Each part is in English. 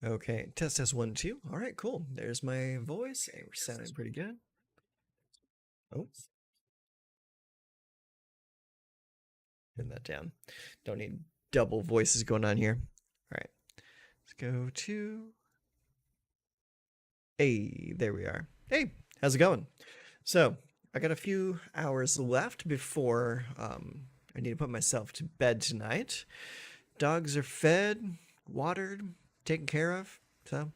Okay, test 1, 2. All right, cool. There's my voice. Hey, we're sounding pretty good. Oh, turn that down. Don't need double voices going on here. All right, let's go to. Hey, there we are. Hey, how's it going? So, I got a few hours left before I need to put myself to bed tonight. Dogs are fed, watered, taken care of. So,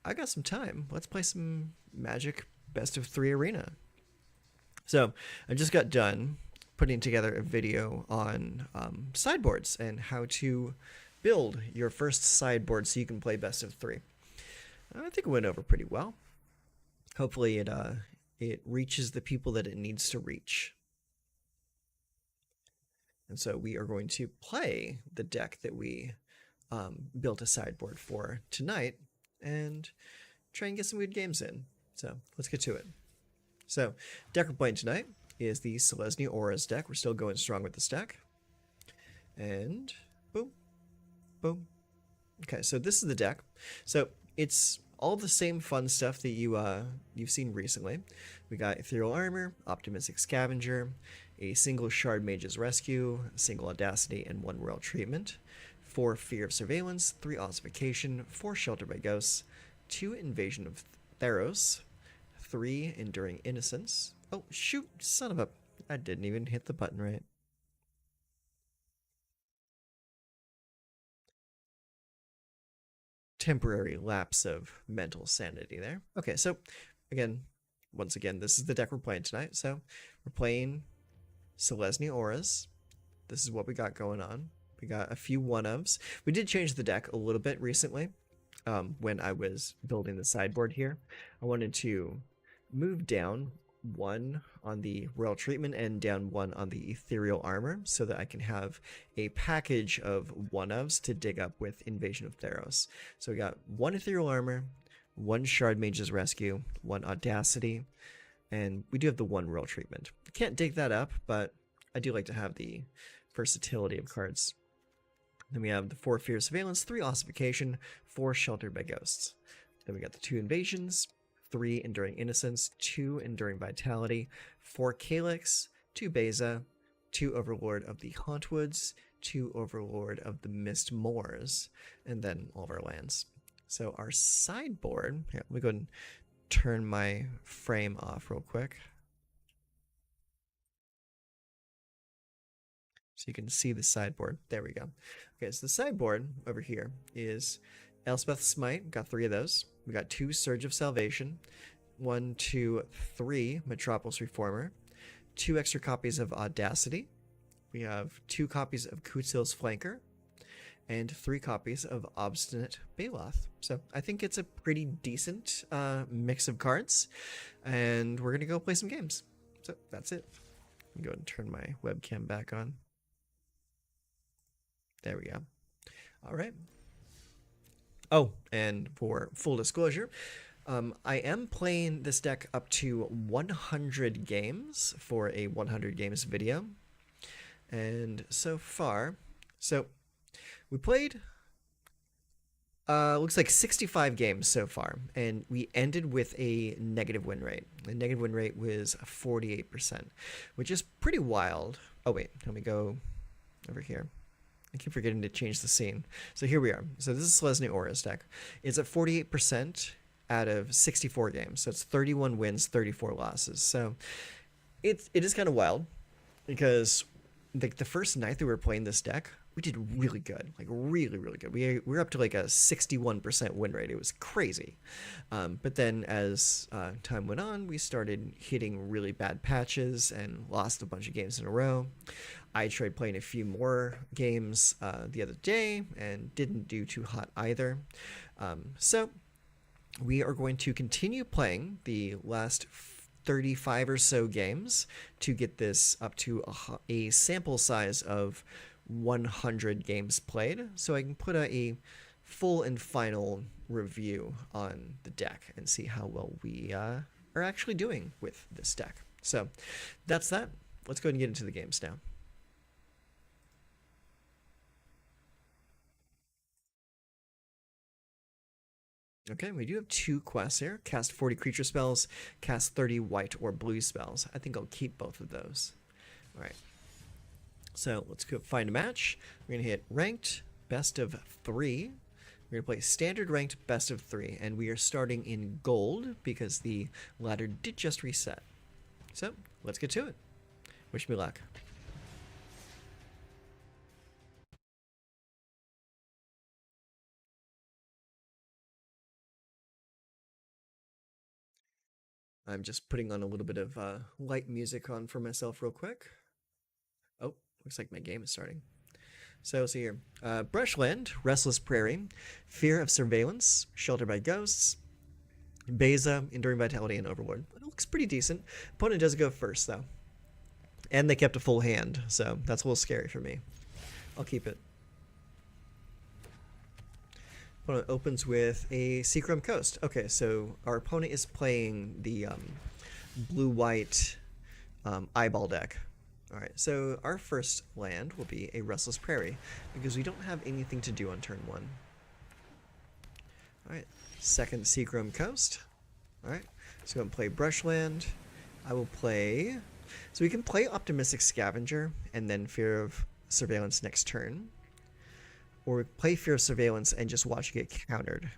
I got some time. Let's play some Magic Best of 3 Arena. So I just got done putting together a video on sideboards and how to build your first sideboard so you can play best of 3. I think it went over pretty well. Hopefully it reaches the people that it needs to reach. And so we are going to play the deck that we built a sideboard for tonight and try and get some good games in. So let's get to it. So, deck we're playing tonight is the Selesnya Auras deck. We're still going strong with this deck. And boom, boom. Okay, so this is the deck. So it's all the same fun stuff that you've seen recently. We got Ethereal Armor, Optimistic Scavenger, a single Shard Mage's Rescue, a single Audacity, and 1 Royal Treatment, 4 Fear of Surveillance, 3 Ossification, 4 Shelter by Ghosts, 2 Invasion of Theros, 3 Enduring Innocence. Oh, shoot, son of a... I didn't even hit the button right. Temporary lapse of mental sanity there. Okay, so again, once again, this is the deck we're playing tonight. So we're playing Selesnya Auras. This is what we got going on. We got a few one-ofs. We did change the deck a little bit recently when I was building the sideboard here. I wanted to move down 1 on the Royal Treatment and down 1 on the Ethereal Armor so that I can have a package of one-ofs to dig up with Invasion of Theros. So we got 1 Ethereal Armor, 1 Shard Mage's Rescue, 1 Audacity, and we do have the 1 Royal Treatment. I can't dig that up, but I do like to have the versatility of cards. Then we have the 4 Fear Surveillance, 3 Ossification, 4 Sheltered by Ghosts. Then we got the 2 Invasions, 3 Enduring Innocence, 2 Enduring Vitality, 4 Calyx, 2 Beza, 2 Overlord of the Hauntwoods, 2 Overlord of the Mist Moors, and then all of our lands. So our sideboard, here, let me go ahead and turn my frame off real quick. So you can see the sideboard. There we go. Okay, so the sideboard over here is Elspeth's Smite. Got 3 of those. We got 2 Surge of Salvation, 1, 2, 3 Metropolis Reformer, 2 extra copies of Audacity. We have 2 copies of Kutzil's Flanker, and 3 copies of Obstinate Baloth. So I think it's a pretty decent mix of cards, and we're gonna go play some games. So that's it. Go ahead and turn my webcam back on. There we go. All right. Oh, and for full disclosure, I am playing this deck up to 100 games for a 100 games video. And so far, so we played, looks like 65 games so far, and we ended with a negative win rate. The negative win rate was 48%, which is pretty wild. Oh, wait, let me go over here. I keep forgetting to change the scene. So here we are. So this is Selesnya Auras deck. It's at 48% out of 64 games. So it's 31 wins, 34 losses. So it is kind of wild because like the first night that we were playing this deck, we did really good, like really, really good. We were up to like a 61% win rate. It was crazy. But then as time went on, we started hitting really bad patches and lost a bunch of games in a row. I tried playing a few more games the other day and didn't do too hot either. So we are going to continue playing the last 35 or so games to get this up to a sample size of 100 games played, so I can put a full and final review on the deck and see how well we are actually doing with this deck. So that's that. Let's go ahead and get into the games now. Okay, we do have 2 quests here. Cast 40 creature spells, cast 30 white or blue spells. I think I'll keep both of those. All right. So let's go find a match. We're going to hit ranked, best of 3. We're going to play standard ranked, best of 3. And we are starting in gold because the ladder did just reset. So let's get to it. Wish me luck. I'm just putting on a little bit of light music on for myself real quick. Oh, looks like my game is starting. So see here. Brushland, Restless Prairie, Fear of Surveillance, Shelter by Ghosts, Beza, Enduring Vitality, and Overlord. It looks pretty decent. Opponent does go first, though. And they kept a full hand, so that's a little scary for me. I'll keep it. Opponent opens with a Seacrum Coast. Okay, so our opponent is playing the blue-white eyeball deck. Alright, so our first land will be a Restless Prairie, because we don't have anything to do on turn 1. Alright, second Seacrum Coast. Alright, so I'm going to play Brushland. I will play... So we can play Optimistic Scavenger, and then Fear of Surveillance next turn. Or play Fear of Surveillance and just watch it get countered.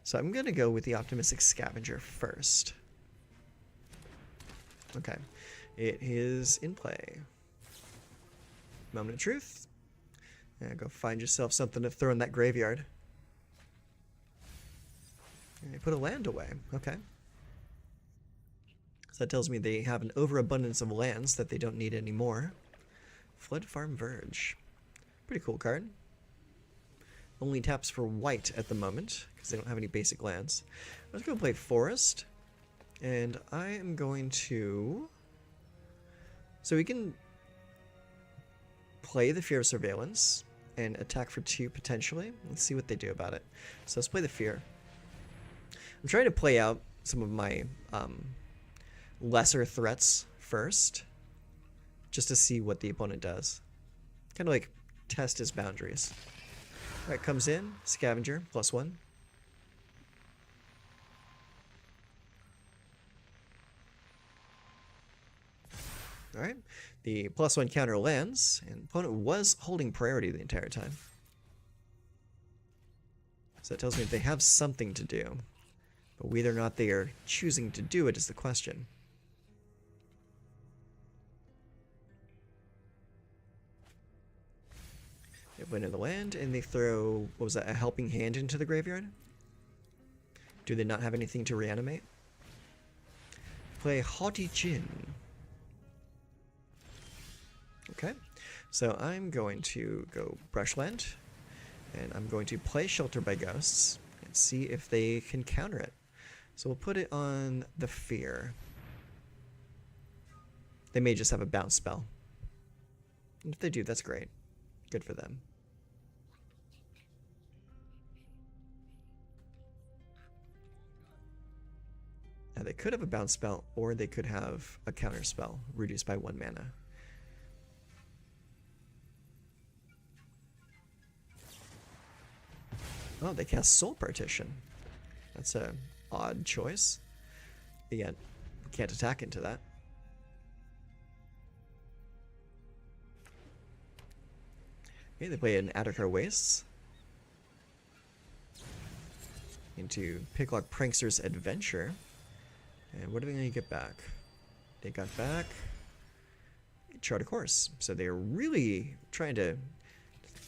So I'm going to go with the Optimistic Scavenger first. Okay. It is in play. Moment of truth. Yeah, go find yourself something to throw in that graveyard. And they put a land away. Okay. So that tells me they have an overabundance of lands that they don't need anymore. Flood Farm Verge. Pretty cool card. Only taps for white at the moment, because they don't have any basic lands. Let's go play Forest. And I am going to... So we can play the Fear of Surveillance and attack for 2 potentially. Let's see what they do about it. So let's play the Fear. I'm trying to play out some of my lesser threats first, just to see what the opponent does. Kind of like test his boundaries. Alright, comes in, Scavenger, +1. Alright, the +1 counter lands, and opponent was holding priority the entire time. So that tells me they have something to do. But whether or not they are choosing to do it is the question. They went in the land, and they throw, what was that, a Helping Hand into the graveyard? Do they not have anything to reanimate? Play Haughty Chin. Okay, so I'm going to go Brushland, and I'm going to play Shelter by Ghosts, and see if they can counter it. So we'll put it on the Fear. They may just have a bounce spell. And if they do, that's great. Good for them. Now they could have a bounce spell, or they could have a counter spell, reduced by 1 mana. Oh, they cast Soul Partition. That's a odd choice. But yet, can't attack into that. Okay, they play an Attica Wastes into Picklock Prankster's Adventure. And what are they going to get back? They got back Chart a Course. So they're really trying to...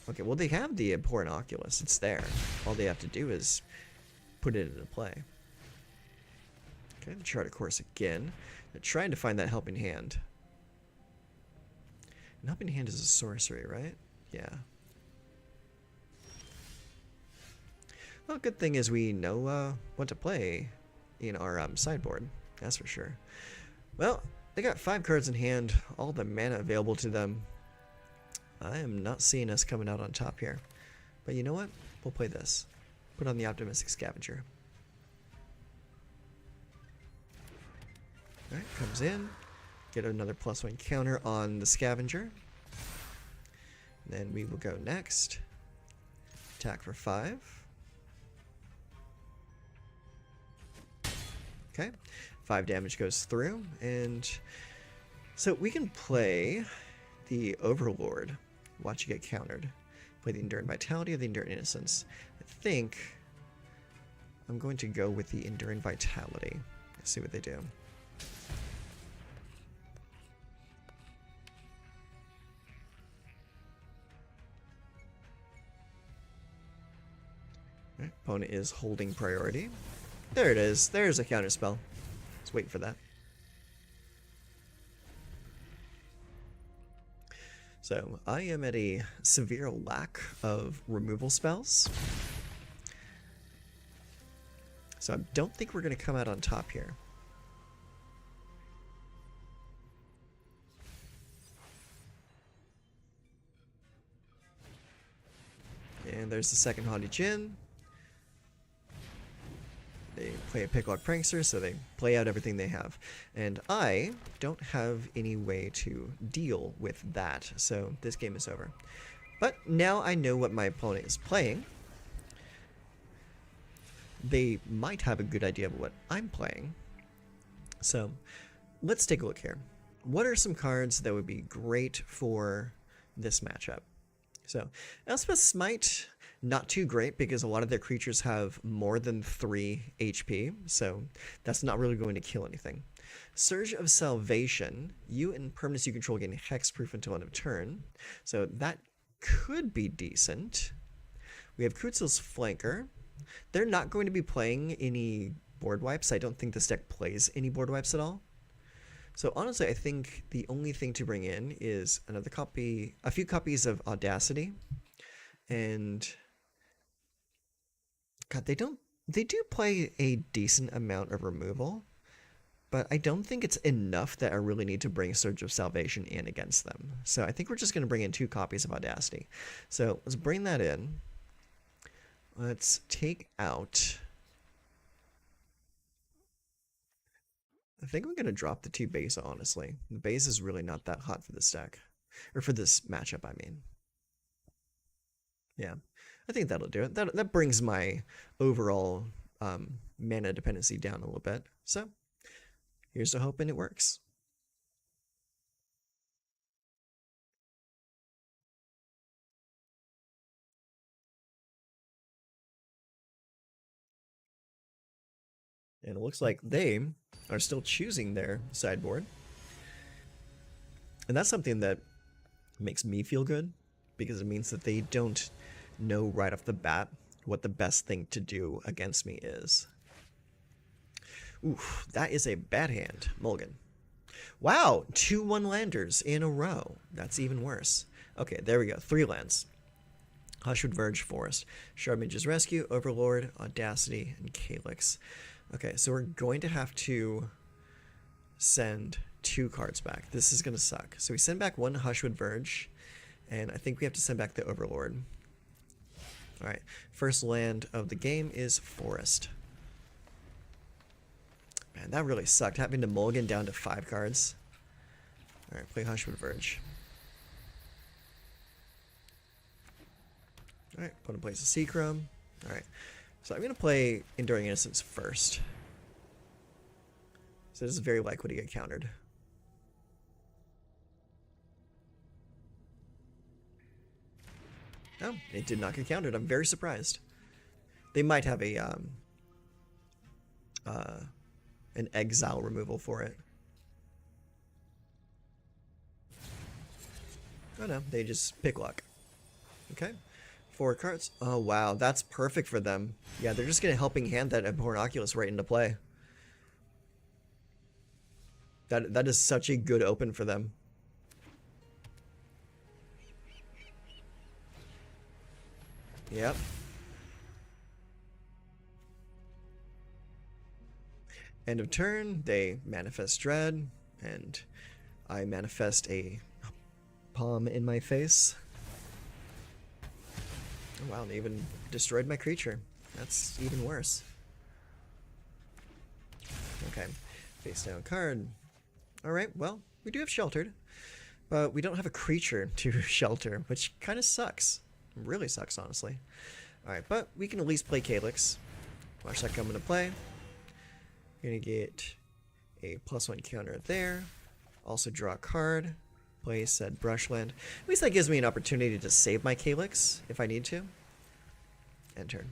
Okay, well, they have the Abhorrent Oculus. It's there. All they have to do is put it into play. Okay, the Chart a Course again. They're trying to find that Helping Hand. And Helping Hand is a sorcery, right? Yeah. Well, good thing is we know what to play in our sideboard. That's for sure. Well, they got 5 cards in hand, all the mana available to them. I am not seeing us coming out on top here. But you know what? We'll play this. Put on the Optimistic Scavenger. Alright, comes in. Get another +1 counter on the Scavenger. Then we will go next. Attack for 5. Okay, 5 damage goes through, and so we can play the Overlord. Watch you get countered. Play the Enduring Vitality or the Enduring Innocence. I think I'm going to go with the Enduring Vitality. Let's see what they do. Right, opponent is holding priority. There it is. There's a counter spell. Let's wait for that. So I am at a severe lack of removal spells. So I don't think we're going to come out on top here. And there's the second Haughty Djinn. They play a Picklock Prankster, so they play out everything they have. And I don't have any way to deal with that, so this game is over. But now I know what my opponent is playing. They might have a good idea of what I'm playing. So let's take a look here. What are some cards that would be great for this matchup? So Elspeth's Smite, not too great because a lot of their creatures have more than 3 HP, so that's not really going to kill anything. Surge of Salvation, you and permanents you control gain hexproof until end of turn, so that could be decent. We have Kutzil's Flanker. They're not going to be playing any board wipes. I don't think this deck plays any board wipes at all. So honestly, I think the only thing to bring in is another copy, a few copies of Audacity, and God, they do play a decent amount of removal, but I don't think it's enough that I really need to bring Surge of Salvation in against them. So I think we're just going to bring in 2 copies of Audacity. So let's bring that in. Let's take out... I think I'm going to drop the 2 base, honestly. The base is really not that hot for this deck. Or for this matchup, I mean. Yeah, I think that'll do it. That brings my overall mana dependency down a little bit. So, here's to hoping it works. And it looks like they are still choosing their sideboard. And that's something that makes me feel good, because it means that they don't know right off the bat what the best thing to do against me is. Oof, that is a bad hand, Mulligan. Wow, 2 1-landers in a row. That's even worse. Okay, there we go. 3 lands. Hushwood Verge, Forest, Shardmage's Rescue, Overlord, Audacity, and Calyx. Okay, so we're going to have to send 2 cards back. This is going to suck. So we send back 1 Hushwood Verge, and I think we have to send back the Overlord. Alright, first land of the game is Forest. Man, that really sucked, having to mulligan down to 5 cards. Alright, play Hushwood Verge. Alright, opponent plays a Seachrome. Alright, so I'm going to play Enduring Innocence first. So this is very likely to get countered. Oh, it did not get countered. I'm very surprised. They might have a an exile removal for it. Oh no, they just pick luck. Okay, 4 cards. Oh wow, that's perfect for them. Yeah, they're just gonna helping hand that Abhorrent Oculus right into play. That is such a good open for them. Yep. End of turn, they manifest Dread, and I manifest a palm in my face. Oh wow, they even destroyed my creature. That's even worse. Okay, face down card. Alright, well, we do have Sheltered, but we don't have a creature to shelter, which kind of sucks. Really sucks, honestly. Alright, but we can at least play Calyx. Watch that come into play. Gonna get a +1 counter there. Also draw a card. Play said Brushland. At least that gives me an opportunity to save my Calyx if I need to. End turn.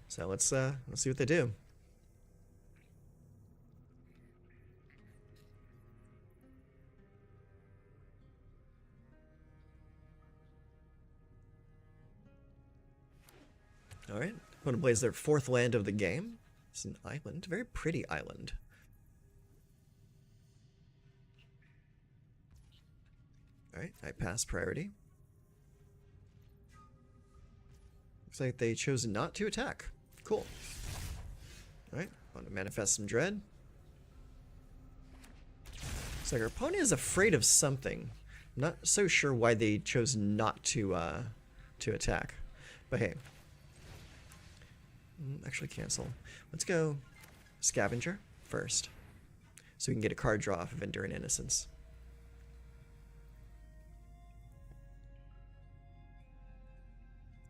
So let's see what they do. Alright, opponent plays their 4th land of the game. It's an island, very pretty island. Alright, I pass priority. Looks like they chose not to attack. Cool. Alright, want to manifest some dread. Looks like our opponent is afraid of something. I'm not so sure why they chose not to attack. But hey. Actually cancel. Let's go Scavenger first. So we can get a card draw off of Enduring Innocence.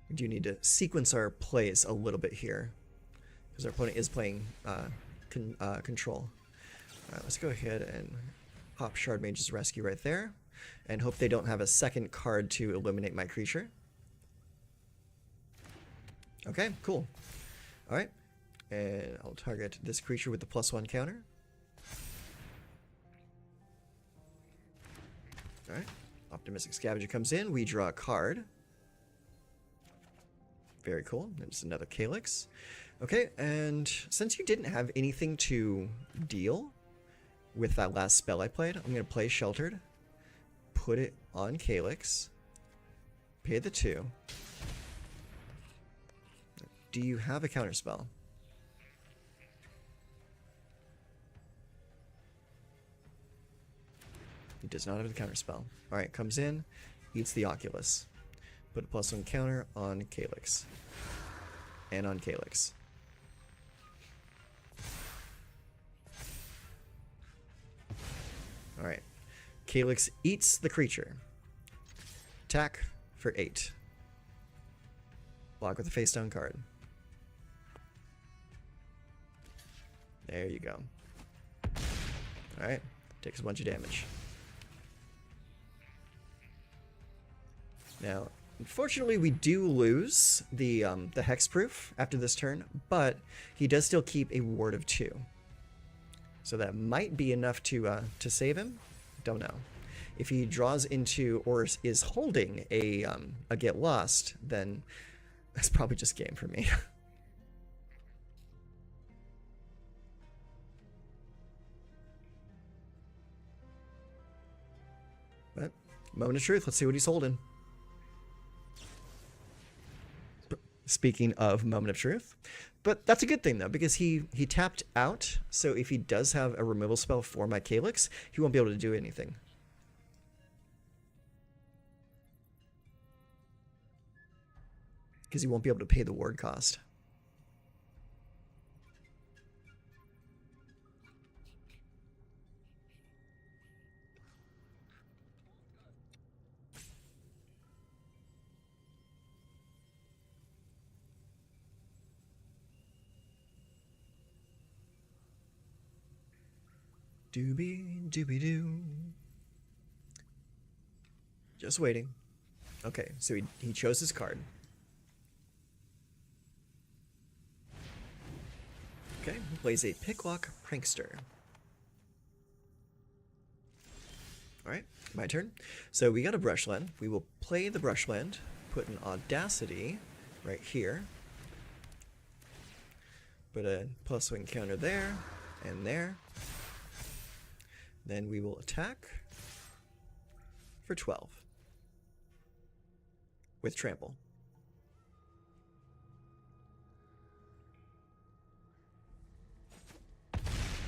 We do need to sequence our plays a little bit here, because our opponent is playing control. Alright, let's go ahead and pop Shard Mage's Rescue right there, and hope they don't have a second card to eliminate my creature. Okay, cool. Alright, and I'll target this creature with the +1 counter. Alright, Optimistic Scavenger comes in, we draw a card. Very cool. There's another Calyx. Okay, and since you didn't have anything to deal with that last spell I played, I'm going to play Sheltered, put it on Calyx, pay the 2. Do you have a counterspell? He does not have the counterspell. Alright, comes in, eats the Oculus. Put a +1 counter on Calyx. And on Calyx. Alright. Calyx eats the creature. Attack for 8. Block with a face down card. There you go. Alright. Takes a bunch of damage. Now, unfortunately, we do lose the hexproof after this turn, but he does still keep a ward of 2. So that might be enough to save him. Don't know. If he draws into or is holding a Get Lost, then that's probably just game for me. But moment of truth. Let's see what he's holding. Speaking of moment of truth, but that's a good thing though, because he tapped out, so if he does have a removal spell for my Calyx, he won't be able to do anything. Because he won't be able to pay the ward cost. Doobie doobie doo. Just waiting. Okay, so he chose his card. Okay, he plays a Picklock Prankster. Alright, my turn. So we got a Brushland. We will play the Brushland, put an Audacity right here. Put a +1 counter there and there. Then we will attack for 12 with Trample.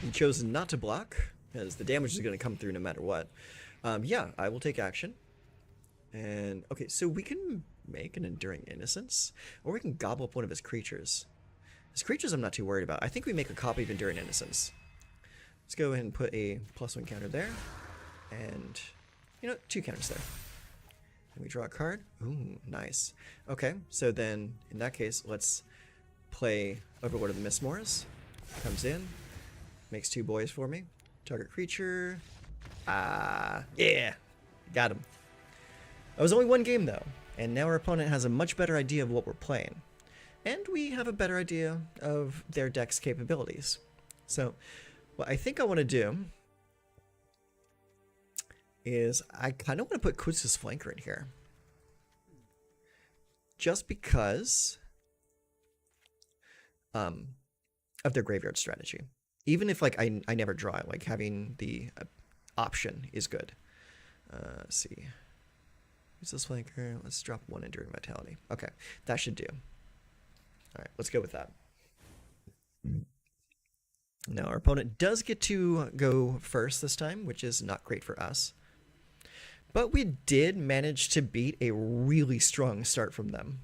He chose not to block, because the damage is going to come through no matter what. Yeah, I will take action. And, okay, so we can make an Enduring Innocence, or we can gobble up one of his creatures. His creatures I'm not too worried about. I think we make a copy of Enduring Innocence. Let's go ahead and put a +1 counter there, and, 2 counters there. And we draw a card. Ooh, nice. Okay, so then, in that case, let's play Overlord of the Mistmoors. Comes in, makes 2 boys for me. Target creature. Yeah, got him. That was only 1 game though, and now our opponent has a much better idea of what we're playing. And we have a better idea of their deck's capabilities. So, what I think I want to do is I kind of want to put Kutz's Flanker in here. Just because of their graveyard strategy. Even if like I never draw, like having the option is good. Let's see. Kutz's Flanker. Let's drop 1 Enduring Vitality. Okay, that should do. All right, let's go with that. Now, our opponent does get to go first this time, which is not great for us. But we did manage to beat a really strong start from them.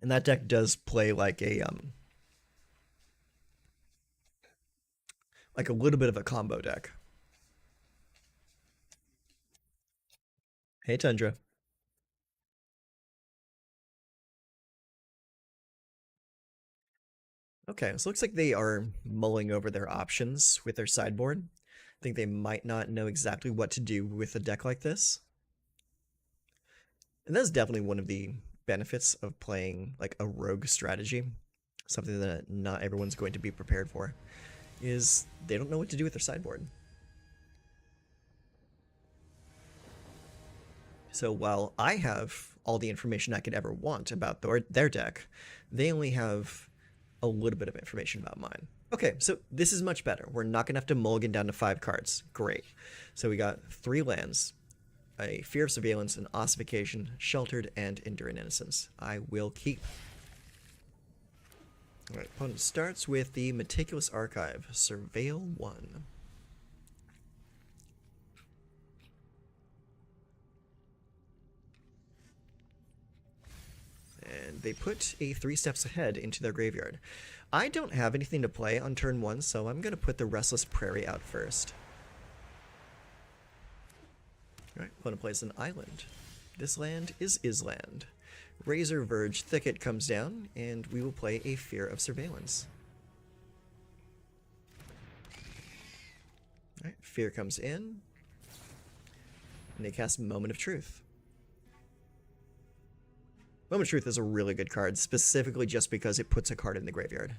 And that deck does play like a little bit of a combo deck. Hey, Tundra. Okay, so it looks like they are mulling over their options with their sideboard. I think they might not know exactly what to do with a deck like this. And that's definitely one of the benefits of playing like a rogue strategy. Something that not everyone's going to be prepared for, is they don't know what to do with their sideboard. So while I have all the information I could ever want about their deck, they only have a little bit of information about mine. Okay, so this is much better. We're not going to have to mulligan down to 5 cards. Great. So we got 3 lands, a Fear of Surveillance, an Ossification, Sheltered, and Enduring Innocence. I will keep. Alright, opponent starts with the Meticulous Archive, Surveil 1. And they put a 3 steps ahead into their graveyard. I don't have anything to play on turn 1, so I'm going to put the Restless Prairie out first. Alright, opponent plays an island. This land is Island. Razor Verge Thicket comes down, and we will play a Fear of Surveillance. Alright, Fear comes in, and they cast Moment of Truth. Moment of Truth is a really good card, specifically just because it puts a card in the graveyard.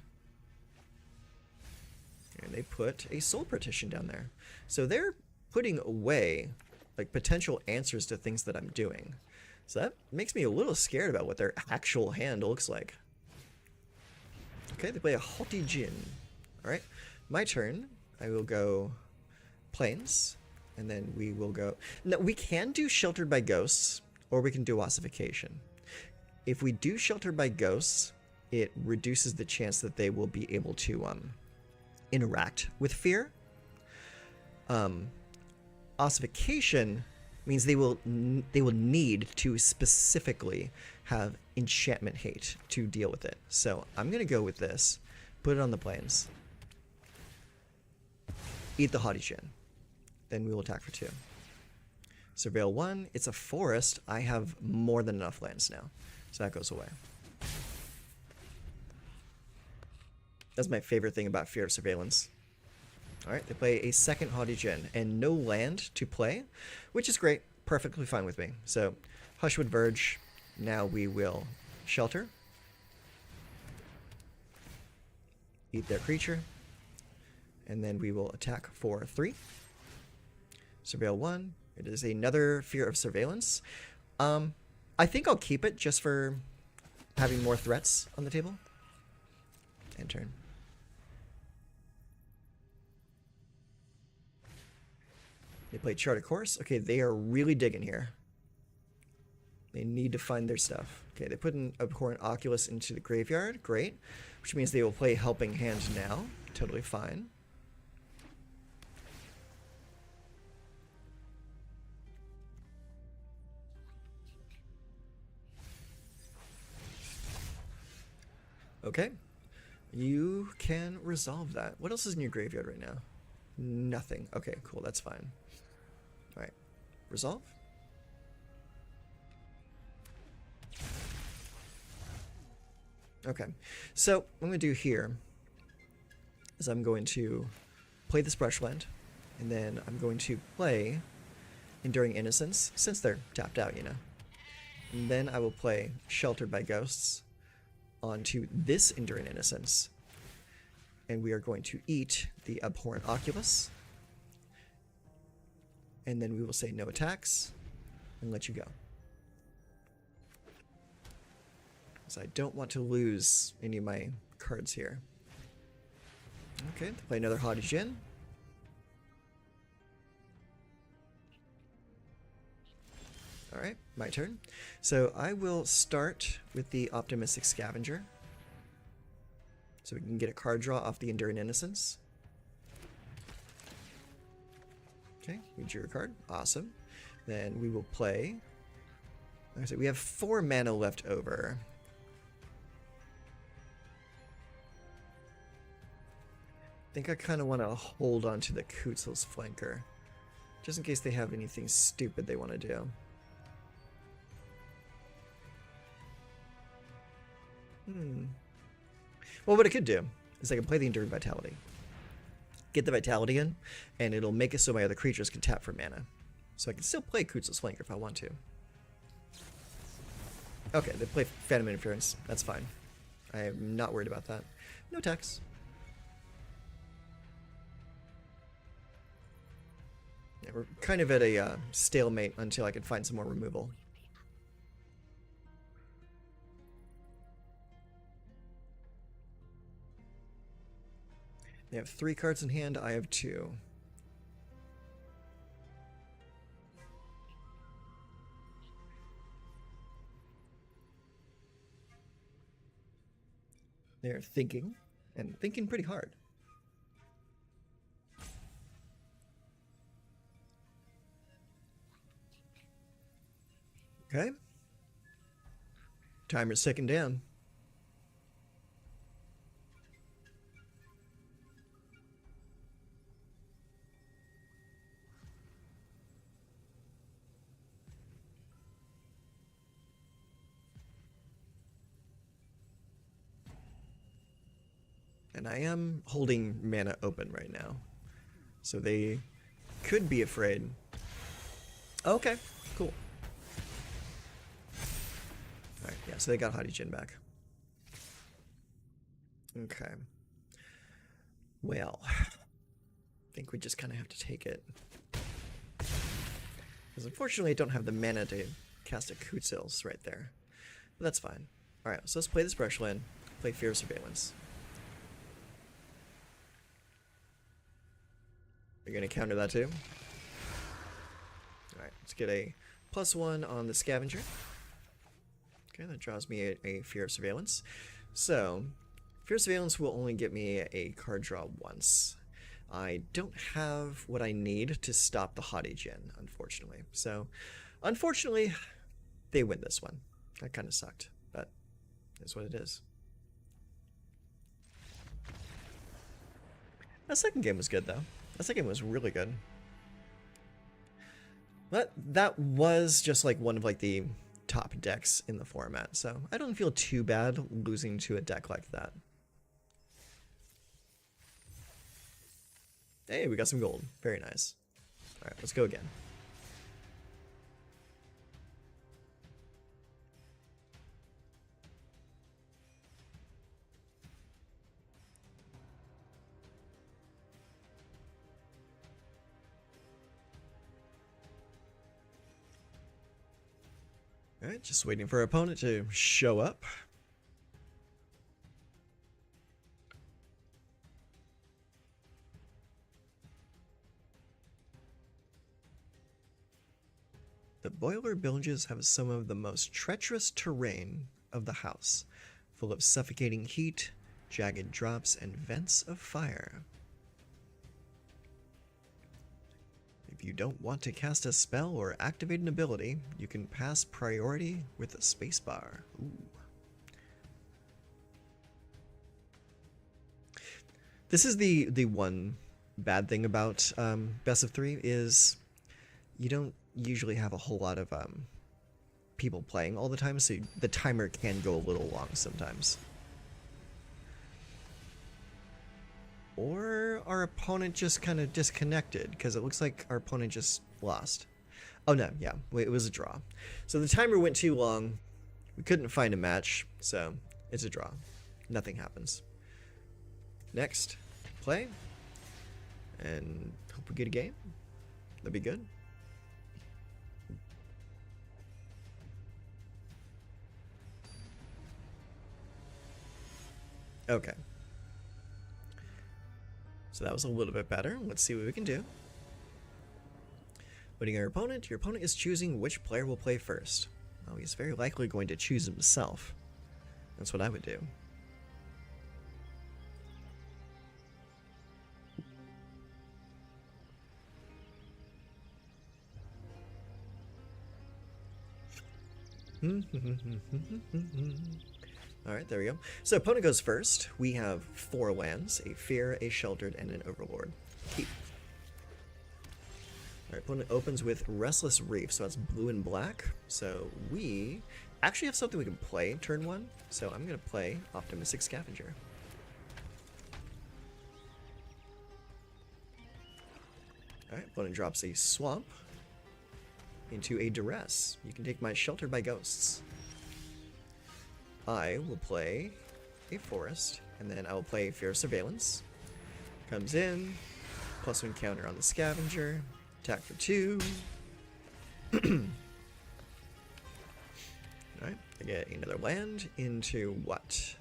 And they put a Soul Partition down there. So they're putting away like potential answers to things that I'm doing. So that makes me a little scared about what their actual hand looks like. Okay, they play a Haughty Djinn. Alright, my turn. I will go Plains, and then we will go... Now, we can do Sheltered by Ghosts, or we can do Ossification. If we do Sheltered by Ghosts, it reduces the chance that they will be able to interact with Fear. Ossification means they will need to specifically have Enchantment Hate to deal with it. So I'm going to go with this, put it on the Plains, eat the Haughty Djinn, then we will attack for 2. Surveil 1, it's a forest. I have more than enough lands now, so that goes away. That's my favorite thing about Fear of Surveillance. Alright, they play a second Haughty Djinn, and no land to play, which is great, perfectly fine with me. So, Hushwood Verge, now we will Shelter, eat their creature, and then we will attack for 3. Surveil 1, it is another Fear of Surveillance. I think I'll keep it just for having more threats on the table. End turn. They play Chart a Course. Okay, they are really digging here. They need to find their stuff. Okay, they put an Abhorrent Oculus into the graveyard. Great. Which means they will play Helping Hand now. Totally fine. Okay. You can resolve that. What else is in your graveyard right now? Nothing. Okay, cool. That's fine. Alright. resolve. Okay, so what I'm going to do here is I'm going to play this Brushland, and then I'm going to play Enduring Innocence, since they're tapped out, you know. And then I will play Sheltered by Ghosts onto this Enduring Innocence. And we are going to eat the Abhorrent Oculus. And then we will say no attacks and let you go. Because I don't want to lose any of my cards here. Okay, play another Haughty Djinn. Alright, my turn. So I will start with the Optimistic Scavenger. So we can get a card draw off the Enduring Innocence. Okay, we drew a card. Awesome. Then we will play. Like I said, we have 4 mana left over. I think I kind of want to hold on to the Kutzil's Flanker, just in case they have anything stupid they want to do. Well, what I could do is I can play the Enduring Vitality, get the Vitality in, and it'll make it so my other creatures can tap for mana. So I can still play Kutzil's Flanker if I want to. Okay, they play Phantom Interference. That's fine. I am not worried about that. No attacks. Yeah, we're kind of at a stalemate until I can find some more removal. They have 3 cards in hand, I have 2. They're thinking, and thinking pretty hard. Okay. Timer's ticking down. And I am holding mana open right now. So they could be afraid. Okay, cool. Alright, yeah, so they got Haughty Djinn back. Okay. Well, I think we just kind of have to take it. Because unfortunately I don't have the mana to cast a Kutzil's right there. But that's fine. Alright, so let's play this Brushland, play Fear of Surveillance. You're going to counter that too? Alright, let's get a +1 on the Scavenger. Okay, that draws me a Fear of Surveillance. So, Fear of Surveillance will only get me a card draw once. I don't have what I need to stop the Haughty Djinn, unfortunately. So, unfortunately, they win this one. That kind of sucked, but that's what it is. That second game was good, though. That second game was really good. But that was just like one of like the top decks in the format, so I don't feel too bad losing to a deck like that. Hey, we got some gold. Very nice. Alright, let's go again. Alright, just waiting for our opponent to show up. The Boiler Bilges have some of the most treacherous terrain of the house, full of suffocating heat, jagged drops, and vents of fire. If you don't want to cast a spell or activate an ability, you can pass priority with a spacebar. Ooh. This is the one bad thing about Best of 3 is you don't usually have a whole lot of people playing all the time, so the timer can go a little long sometimes. Or our opponent just kind of disconnected, because it looks like our opponent just lost. Oh no, yeah, it was a draw. So the timer went too long. We couldn't find a match, so it's a draw. Nothing happens. Next, play. And hope we get a game. That'd be good. Okay. So that was a little bit better. Let's see what we can do. Putting our opponent. Your opponent is choosing which player will play first. Oh, he's very likely going to choose himself. That's what I would do. Alright, there we go. So opponent goes first. We have 4 lands, a Fear, a Sheltered, and an Overlord. Keep. Alright, opponent opens with Restless Reef, so that's blue and black. So we actually have something we can play turn 1. So I'm going to play Optimistic Scavenger. Alright, opponent drops a Swamp into a Duress. You can take my Sheltered by Ghosts. I will play a Forest, and then I will play Fear of Surveillance. Comes in, +1 counter on the Scavenger, attack for 2. Alright, I get another land into what?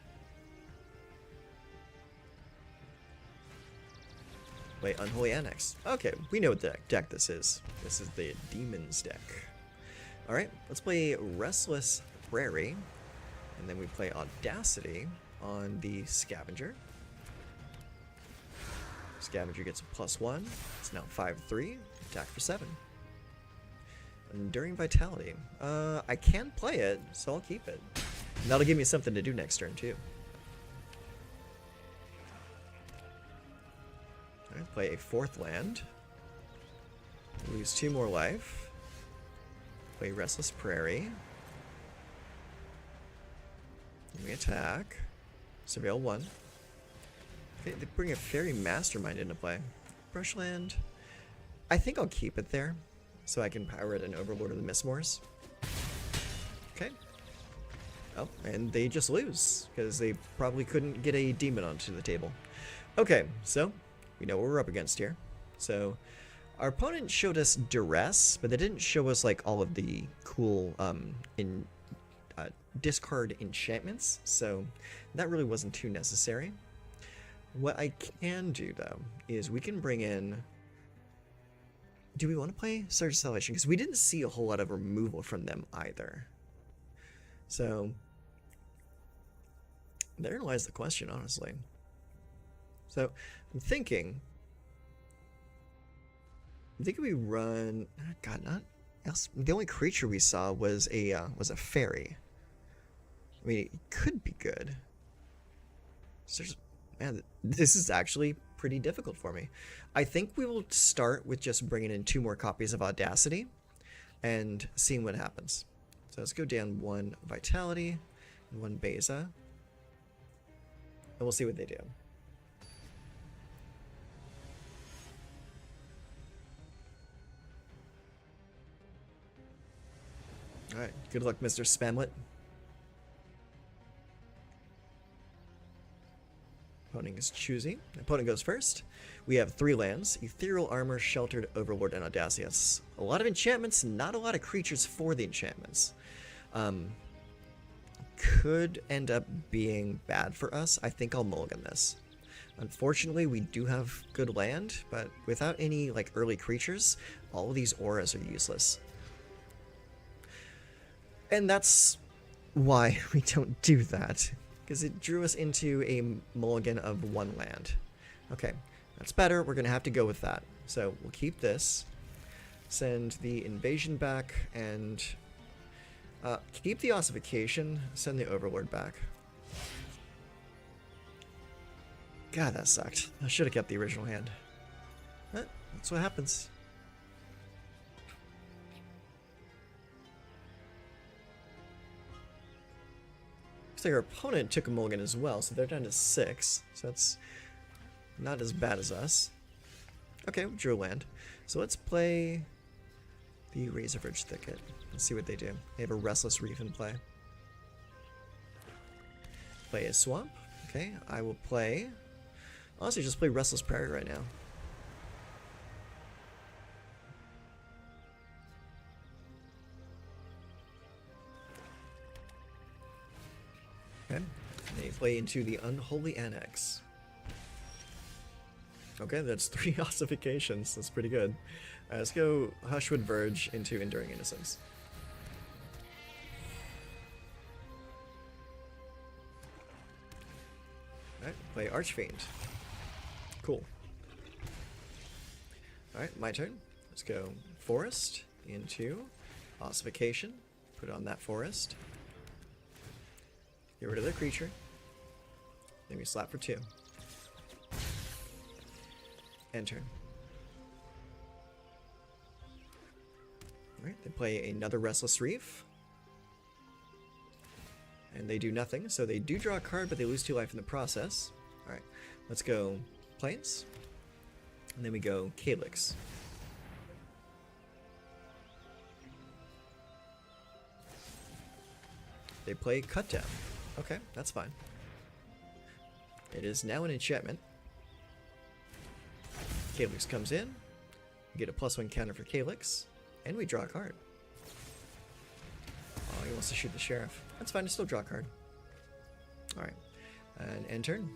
Wait, Unholy Annex. Okay, we know what deck this is. This is the Demons deck. Alright, let's play Restless Prairie. And then we play Audacity on the Scavenger. Scavenger gets a +1. It's now 5/3. Attack for 7. Enduring Vitality. I can play it, so I'll keep it. And that'll give me something to do next turn, too. Alright, play a 4th land. Lose 2 more life. Play Restless Prairie. We attack. Surveil 1. Okay, they bring a Fairy Mastermind into play. Brushland. I think I'll keep it there, so I can power it an Overlord of the Mistmoors. Okay. Oh, and they just lose, because they probably couldn't get a demon onto the table. Okay, so we know what we're up against here. So our opponent showed us Duress, but they didn't show us like all of the cool discard enchantments, so that really wasn't too necessary. What I can do though is we can bring in, do we want to play Surge of Salvation? Because we didn't see a whole lot of removal from them either. So therein lies the question, honestly. So I'm thinking we run, God, not else. The only creature we saw was a fairy. I mean, it could be good. So man, this is actually pretty difficult for me. I think we will start with just bringing in 2 more copies of Audacity and seeing what happens. So let's go down 1 Vitality and 1 Beza, and we'll see what they do. Alright, good luck, Mr. Spamlet. Opponent is choosing. Opponent goes first. We have 3 lands: Ethereal Armor, Sheltered, Overlord, and Audacity. That's a lot of enchantments, not a lot of creatures for the enchantments. Could end up being bad for us. I think I'll mulligan this. Unfortunately, we do have good land, but without any like early creatures, all of these auras are useless. And that's why we don't do that, because it drew us into a mulligan of 1 land. Okay, that's better. We're going to have to go with that. So we'll keep this, send the Invasion back, and keep the Ossification, send the Overlord back. God, that sucked. I should have kept the original hand. But that's what happens. their opponent took a mulligan as well, so they're down to 6. So that's not as bad as us. Okay, we drew a land. So let's play the Razorverge Thicket. Let's see what they do. They have a Restless Reef in play. Play a Swamp. Okay, I will play... Honestly, just play Restless Prairie right now. Okay, they play into the Unholy Annex. Okay, that's 3 ossifications. That's pretty good. Let's go Hushwood Verge into Enduring Innocence. Alright, play Archfiend. Cool. Alright, my turn. Let's go Forest into Ossification. Put on that Forest. Get rid of their creature. Then we slap for 2. Enter. Alright, they play another Restless Reef. And they do nothing, so they do draw a card, but they lose 2 life in the process. Alright, let's go Plains. And then we go Calyx. They play Cut Down. Okay, that's fine. It is now an enchantment. Calyx comes in. We get a +1 counter for Calyx. And we draw a card. Oh, he wants to shoot the Sheriff. That's fine, to still draw a card. Alright. And end turn.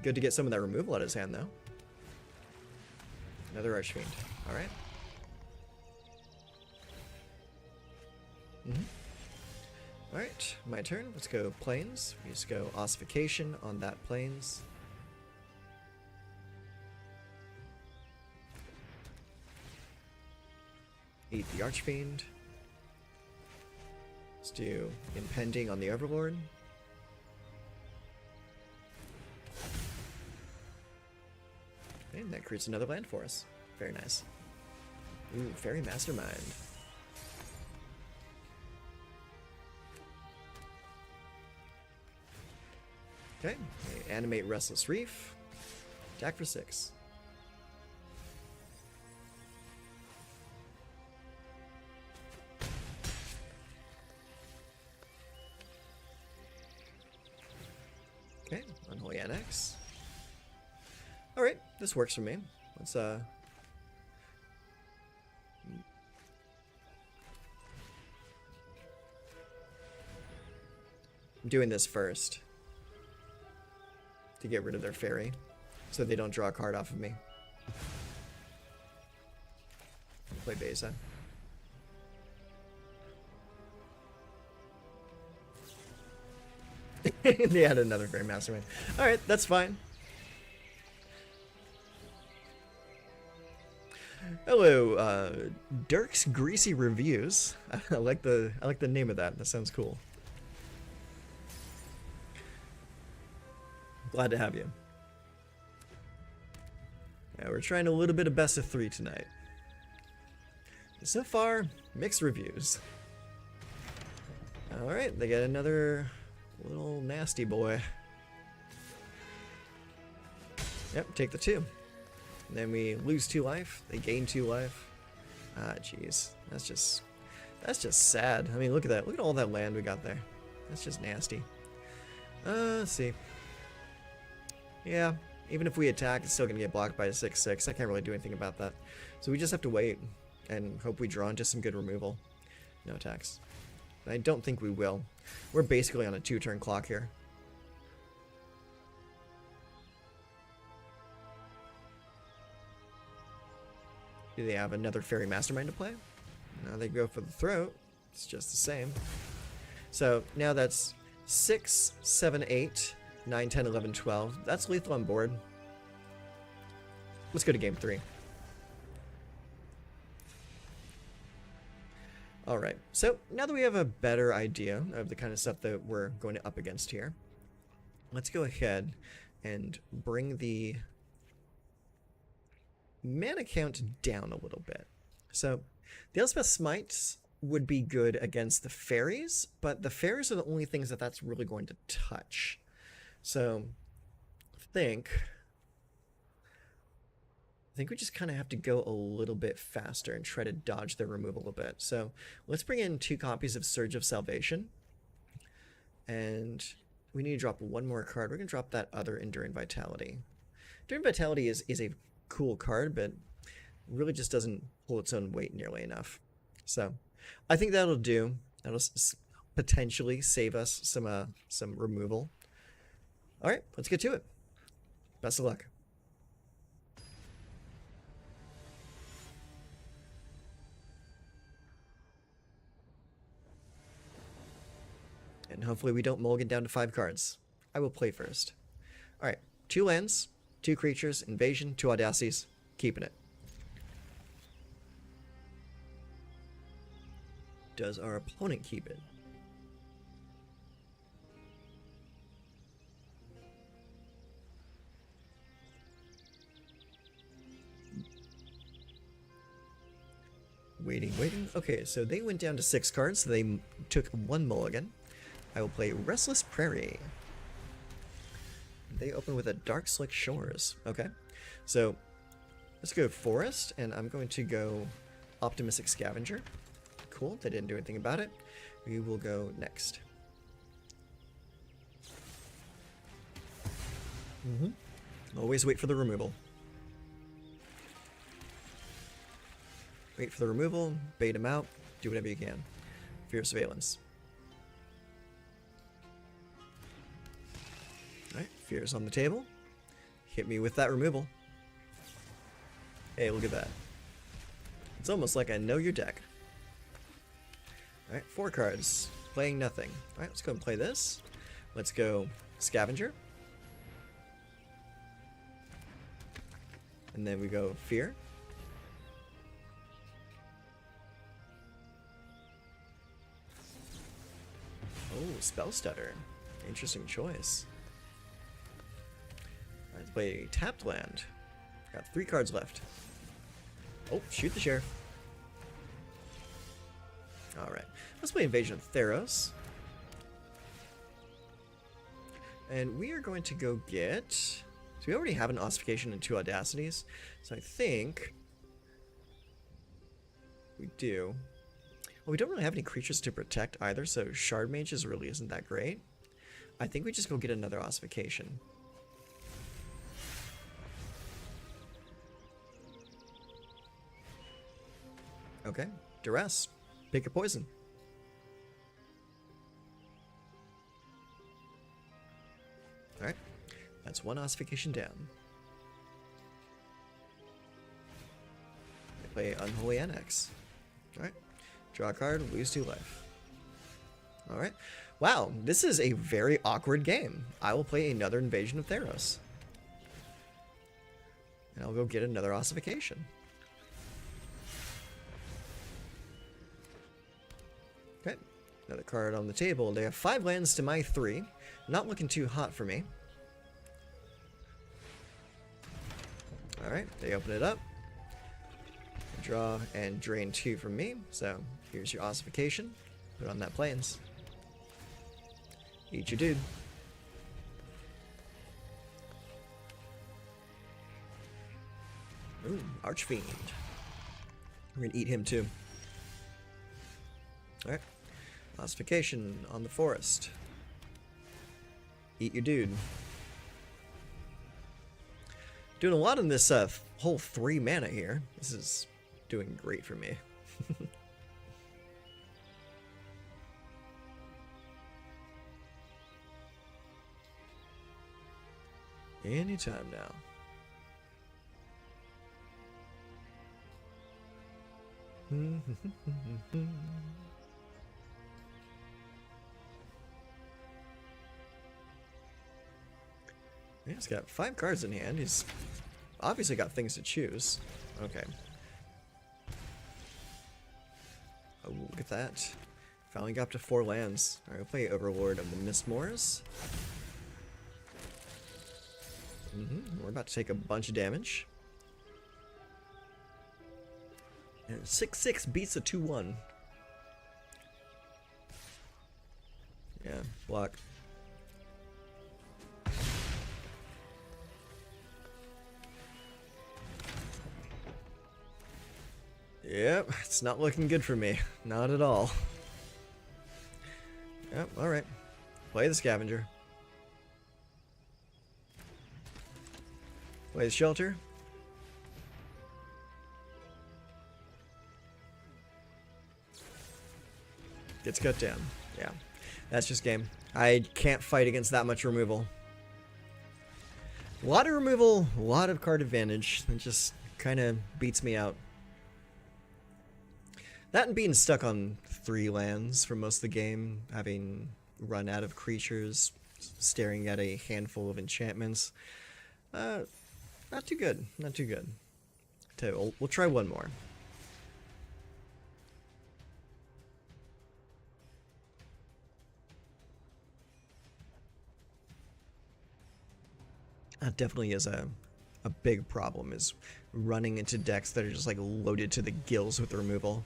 Good to get some of that removal out of his hand, though. Another Archfiend. Alright. Alright, my turn. Let's go Plains. We just go Ossification on that Plains. Eat the Archfiend. Let's do Impending on the Overlord. Okay, and that creates another land for us. Very nice. Ooh, Fairy Mastermind. Okay, we animate Restless Reef. Attack for 6. Okay, Unholy Annex. Alright, this works for me. Let's I'm doing this first to get rid of their fairy, so they don't draw a card off of me. Play Beza. They had another Fairy Mastermind. Alright, that's fine. Hello, Dirk's Greasy Reviews. I like the name of that. That sounds cool. Glad to have you. Yeah, we're trying a little bit of best of 3 tonight. So far, mixed reviews. Alright, they get another little nasty boy. Yep, take the 2. And then we lose 2 life, they gain 2 life. Ah, jeez. That's just sad. I mean, look at that. Look at all that land we got there. That's just nasty. Let's see. Yeah, even if we attack, it's still going to get blocked by a 6/6. I can't really do anything about that. So we just have to wait and hope we draw into some good removal. No attacks. I don't think we will. We're basically on a 2-turn clock here. Do they have another Fairy Mastermind to play? Now they go for the throat. It's just the same. So now that's 6, 7, 8, 9, 10, 11, 12. That's lethal on board. Let's go to game 3. Alright, so now that we have a better idea of the kind of stuff that we're going to up against here, let's go ahead and bring the mana count down a little bit. So the Elspeth Smite would be good against the fairies, but the fairies are the only things that that's really going to touch. So I think we just kind of have to go a little bit faster and try to dodge their removal a bit. So let's bring in 2 copies of Surge of Salvation. And we need to drop one more card. We're going to drop that other Enduring Vitality. Enduring Vitality is a cool card, but really just doesn't hold its own weight nearly enough. So I think that'll do. That'll potentially save us some removal. All right, let's get to it. Best of luck. And hopefully we don't mulligan down to 5 cards. I will play first. Alright, 2 lands, 2 creatures, invasion, 2 audacities, keeping it. Does our opponent keep it? Waiting. Okay, so they went down to 6 cards, so they took 1 mulligan. I will play Restless Prairie. They open with a Dark Slick Shores. Okay, so let's go Forest, and I'm going to go Optimistic Scavenger. Cool, they didn't do anything about it. We will go next. Always wait for the removal. Wait for the removal, bait him out, do whatever you can. Fear Surveillance. Alright, Fear's on the table. Hit me with that removal. Hey, look at that. It's almost like I know your deck. Alright, 4 cards. Playing nothing. Alright, let's go and play this. Let's go Scavenger. And then we go Fear. Oh, Spell Stutter. Interesting choice. Let's play a tapped land. Got 3 cards left. Oh, shoot the sheriff. Alright, let's play Invasion of Theros. And we are going to go get... So we already have an Ossification and 2 Audacities. So I think... we do. Well, we don't really have any creatures to protect either, so Shard Mages really isn't that great. I think we just go get another Ossification. Okay, Duress. Pick your poison. Alright, that's 1 Ossification down. I play Unholy Annex. Alright, draw a card, lose 2 life. Alright, wow, this is a very awkward game. I will play another Invasion of Theros. And I'll go get another Ossification. Okay, another card on the table. They have 5 lands to my 3. Not looking too hot for me. Alright, they open it up. Draw and drain 2 from me. So here's your Ossification. Put on that Plains. Eat your dude. Ooh, Archfiend. We're gonna eat him too. Alright. Ossification on the forest. Eat your dude. Doing a lot in this whole 3 mana here. This is doing great for me. Anytime now. Yeah, he's got 5 cards in hand. He's obviously got things to choose. Okay. Oh, look at that. Finally got up to 4 lands. Alright, we'll play Overlord of the Mistmoors. We're about to take a bunch of damage. And 6/6 beats a 2/1. Yeah, block. Yep, it's not looking good for me. Not at all. Yep, alright. Play the scavenger. Play the shelter. Gets cut down. Yeah, that's just game. I can't fight against that much removal. A lot of removal, a lot of card advantage. It just kind of beats me out. That and being stuck on 3 lands for most of the game, having run out of creatures, staring at a handful of enchantments. Not too good. Not too good. So we'll try one more. That definitely is a big problem, is running into decks that are just like loaded to the gills with removal.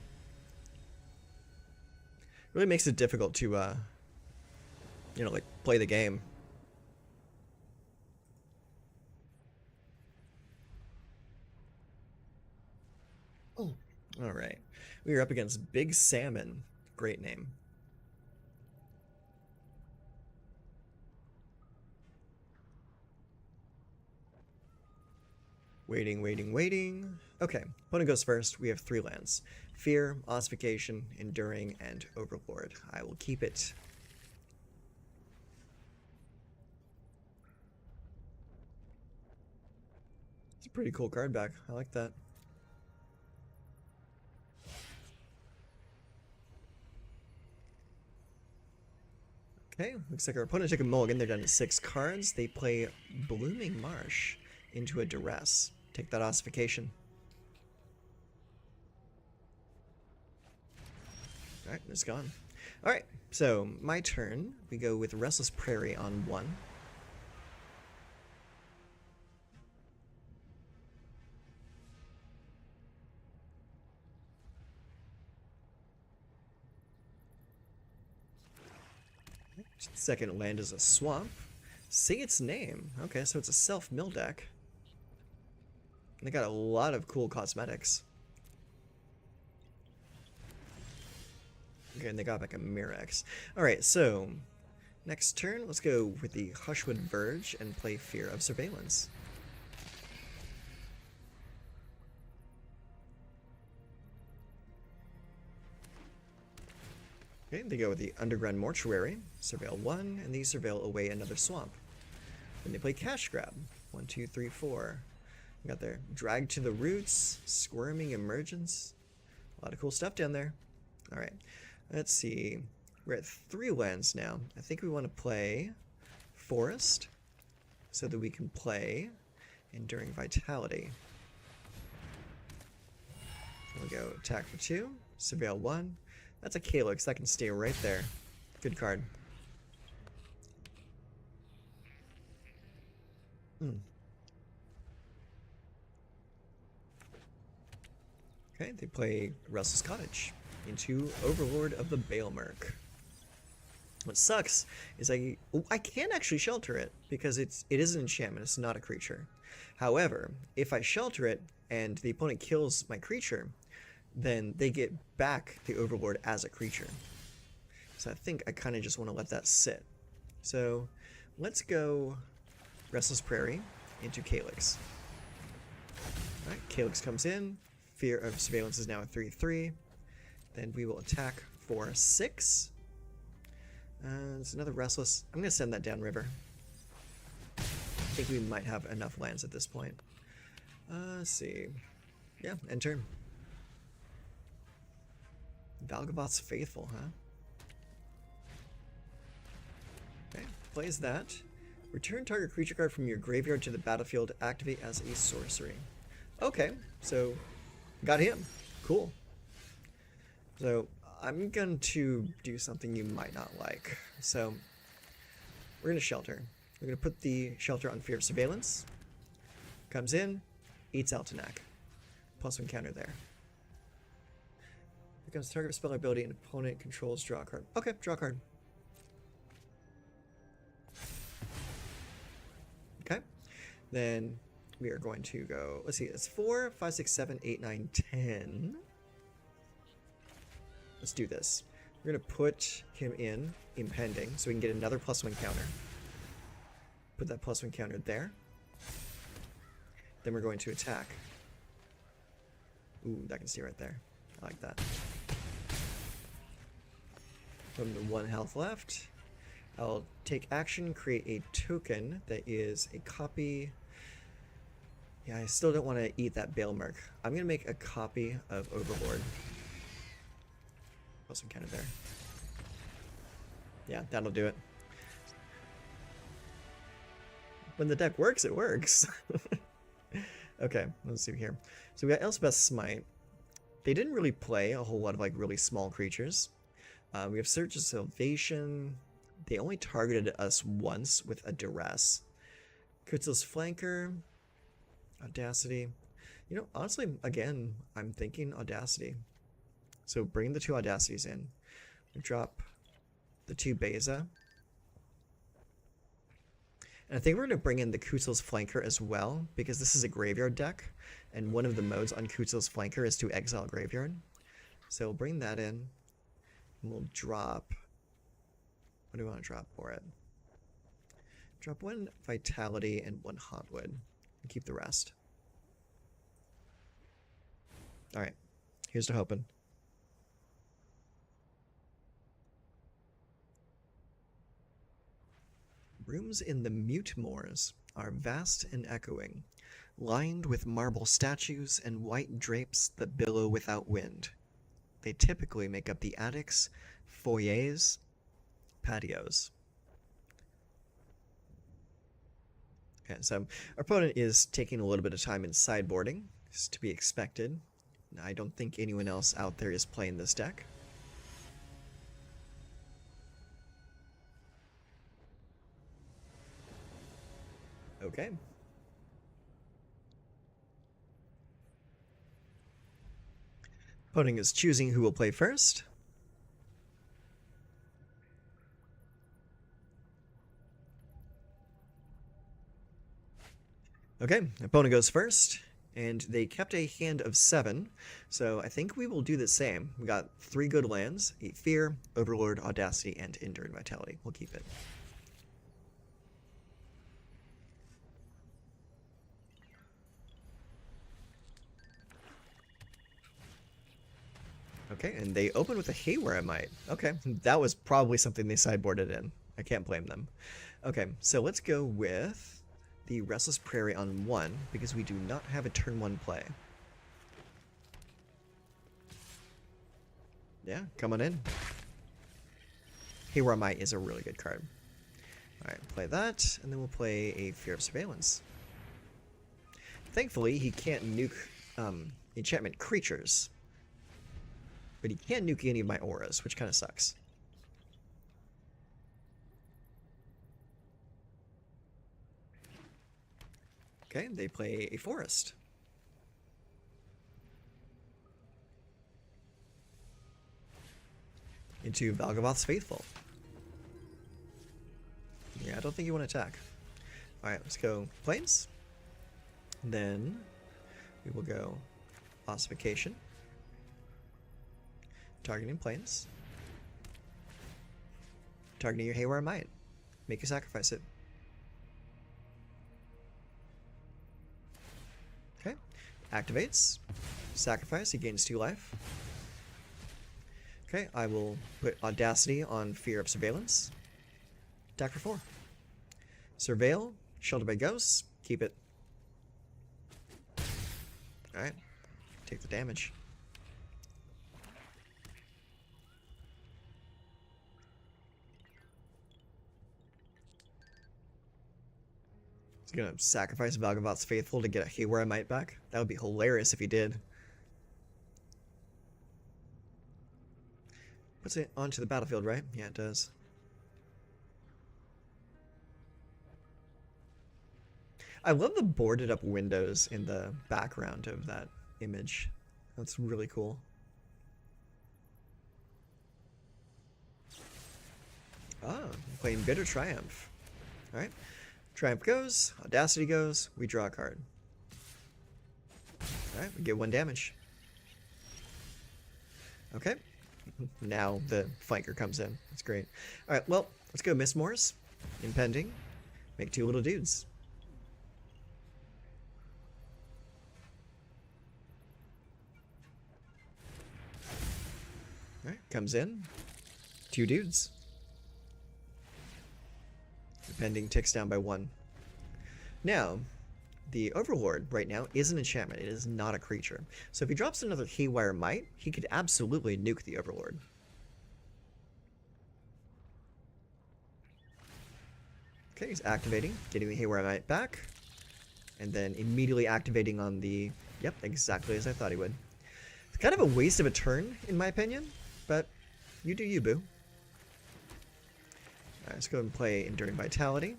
Really makes it difficult to you know, like play the game. Oh, all right. We are up against Big Salmon. Great name. Waiting, waiting, waiting. Okay, opponent goes first. We have 3 lands. Fear, Ossification, Enduring, and Overlord. I will keep it. It's a pretty cool card back. I like that. Okay, looks like our opponent took a mulligan. They're down to 6 cards. They play Blooming Marsh into a Duress. Take that Ossification. Alright, it's gone. Alright, so my turn. We go with Restless Prairie on 1. Second land is a swamp. Say its name. Okay, so it's a self-mill deck. They got a lot of cool cosmetics. Okay, and they got like a Mirex. Alright, so next turn, let's go with the Hushwood Verge and play Fear of Surveillance. Okay, they go with the Underground Mortuary, surveil 1, and these surveil away another swamp. Then they play Cash Grab. 1, 2, 3, 4. We got their Drag to the Roots, Squirming Emergence. A lot of cool stuff down there. Alright, let's see. We're at 3 lands now. I think we want to play Forest so that we can play Enduring Vitality. We'll go attack for 2, surveil 1. That's a Calyx, that can stay right there. Good card. Okay, they play Restless Cottage into Overlord of the Balemerk. What sucks is I can actually shelter it because it is an enchantment, it's not a creature. However, if I shelter it and the opponent kills my creature, then they get back the Overlord as a creature. So I think I kind of just want to let that sit. So let's go Restless Prairie into Calyx. Alright, Calyx comes in. Fear of Surveillance is now a 3/3. Then we will attack for 6. It's another Restless. I'm going to send that downriver. I think we might have enough lands at this point. Let's see. Yeah, end turn. Valgavoth's Faithful, huh? Okay, plays that. Return target creature card from your graveyard to the battlefield. Activate as a sorcery. Okay, so got him. Cool. So I'm going to do something you might not like. So we're going to shelter. We're going to put the shelter on Fear of Surveillance. Comes in, eats Altenac. +1 counter there. Becomes target of spell ability and opponent controls, draw a card. Okay, draw a card. Then we are going to go, let's see, it's 4, 5, 6, 7, 8, 9, 10. Let's do this. We're going to put him in impending so we can get another +1 counter. Put that +1 counter there. Then we're going to attack. Ooh, that can stay right there. I like that. From the 1 health left, I'll take action, create a token that is a copy. Yeah, I still don't want to eat that Balemerc. I'm going to make a copy of Overlord. +1 counter there. Yeah, that'll do it. When the deck works, it works. Okay, let's see here. So we got Elspeth's Smite. They didn't really play a whole lot of like really small creatures. We have Surge of Salvation. They only targeted us once with a Duress. Kutzil's Flanker. Audacity. You know, honestly, again, I'm thinking Audacity. So bring the 2 Audacities in. We drop the 2 Beza. And I think we're going to bring in the Kutzil's Flanker as well, because this is a graveyard deck, and one of the modes on Kutzil's Flanker is to exile graveyard. So we'll bring that in, and we'll drop... What do we want to drop for it? Drop 1 Vitality and 1 Hotwood, and keep the rest. Alright, here's to hoping. Rooms in the Mute Moors are vast and echoing, lined with marble statues and white drapes that billow without wind. They typically make up the attics, foyers, patios. Okay, so our opponent is taking a little bit of time in sideboarding. It's to be expected. I don't think anyone else out there is playing this deck. Okay. Opponent is choosing who will play first. Okay, opponent goes first, and they kept a hand of 7, so I think we will do the same. We got 3 good lands, 8 Fear, Overlord, Audacity, and Enduring Vitality. We'll keep it. Okay, and they open with a Haywire Might. Okay, that was probably something they sideboarded in. I can't blame them. Okay, so let's go with the Restless Prairie on 1, because we do not have a turn 1 play. Yeah, come on in. Haywire Might is a really good card. Alright, play that, and then we'll play a Fear of Surveillance. Thankfully, he can't nuke enchantment creatures. But he can't nuke any of my auras, which kind of sucks. Okay, they play a forest. Into Valgavoth's Faithful. Yeah, I don't think you want to attack. Alright, let's go Plains. Then we will go Ossification. Targeting Plains. Targeting your Haywire Might. Make you sacrifice it. Okay. Activates. Sacrifice. He gains 2 life. Okay, I will put Audacity on Fear of Surveillance. Attack for 4. Surveil. Shelter by Ghosts. Keep it. Alright. Take the damage. He's gonna sacrifice Valgavoth's Faithful to get a Haywire Might back? That would be hilarious if he did. Puts it onto the battlefield, right? Yeah, it does. I love the boarded up windows in the background of that image. That's really cool. Ah, playing Bitter Triumph. Alright. Triumph goes, Audacity goes, we draw a card. Alright, we get 1 damage. Okay. Now the flanker comes in. That's great. Alright, well, let's go Mistmoors. Impending. Make 2 little dudes. Alright, comes in. 2 dudes. Impending ticks down by 1. Now, the Overlord right now is an enchantment. It is not a creature. So if he drops another Haywire Might, he could absolutely nuke the Overlord. Okay, he's activating, getting the Haywire Might back, and then immediately activating on the... Yep, exactly as I thought he would. It's kind of a waste of a turn, in my opinion, but you do you, boo. Alright, let's go and play Enduring Vitality.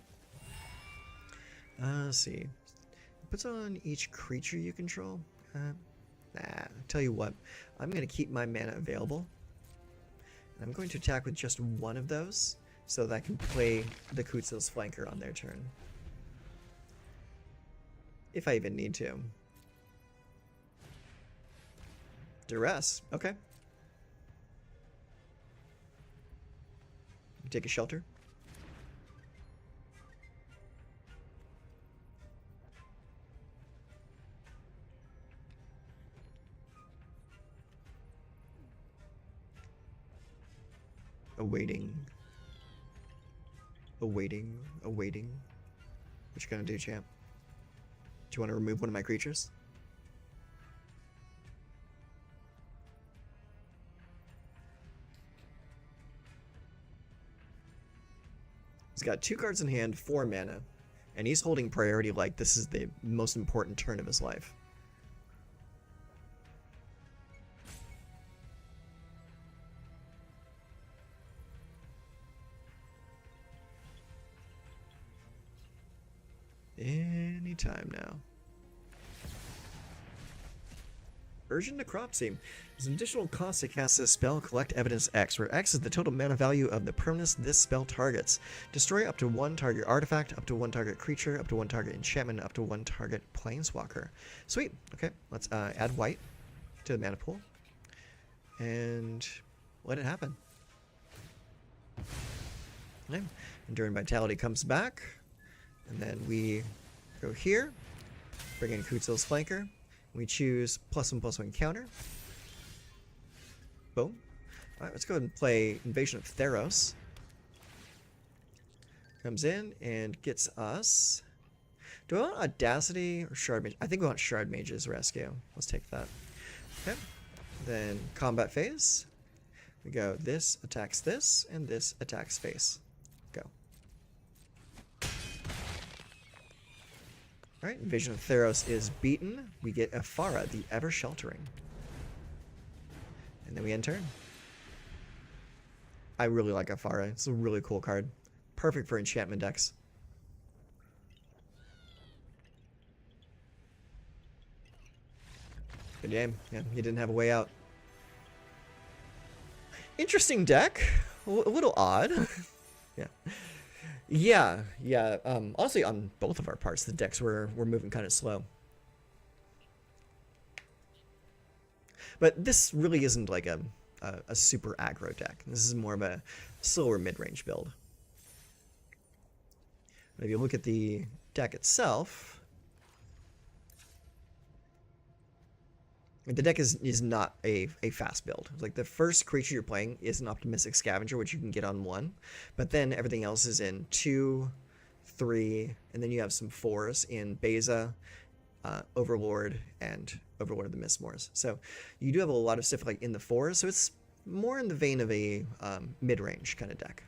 Let's see. It puts on each creature you control. I'll tell you what. I'm going to keep my mana available. And I'm going to attack with just one of those, so that I can play the Kutzil's Flanker on their turn. If I even need to. Duress. Okay. Take a shelter. Awaiting. Awaiting. Awaiting. What you gonna do, champ? Do you want to remove one of my creatures? He's got 2 cards in hand, 4 mana, and he's holding priority like this is the most important turn of his life. Anytime now. Urgent Necropsy. There's an additional cost to cast this spell, collect evidence X, where X is the total mana value of the permanence this spell targets. Destroy up to 1 target artifact, up to 1 target creature, up to 1 target enchantment, up to 1 target planeswalker. Sweet. Okay, let's add white to the mana pool. And let it happen. Okay. Enduring Vitality comes back. And then we go here, bring in Kutzil's Flanker. We choose +1/+1 counter. Boom. Alright, let's go ahead and play Invasion of Theros. Comes in and gets us... Do I want Audacity or Shard Mage? I think we want Shard Mage's Rescue. Let's take that. Okay. Then combat phase. We go this attacks this, and this attacks face. Go. Alright, Invasion of Theros is beaten. We get Ephara, the Ever Sheltering. And then we end turn. I really like Ephara. It's a really cool card. Perfect for enchantment decks. Good game. Yeah, you didn't have a way out. Interesting deck. A little odd. Yeah. Yeah. Honestly, on both of our parts, the decks were moving kind of slow. But this really isn't like a super aggro deck. This is more of a slower mid-range build. But if you look at the deck itself, the deck is not a fast build. Like the first creature you're playing is an Optimistic Scavenger, which you can get on 1, but then everything else is in 2, 3, and then you have some 4s in Beza, Overlord, and Overlord of the Mistmoors. So you do have a lot of stuff like in the 4s, so it's more in the vein of a mid-range kind of deck.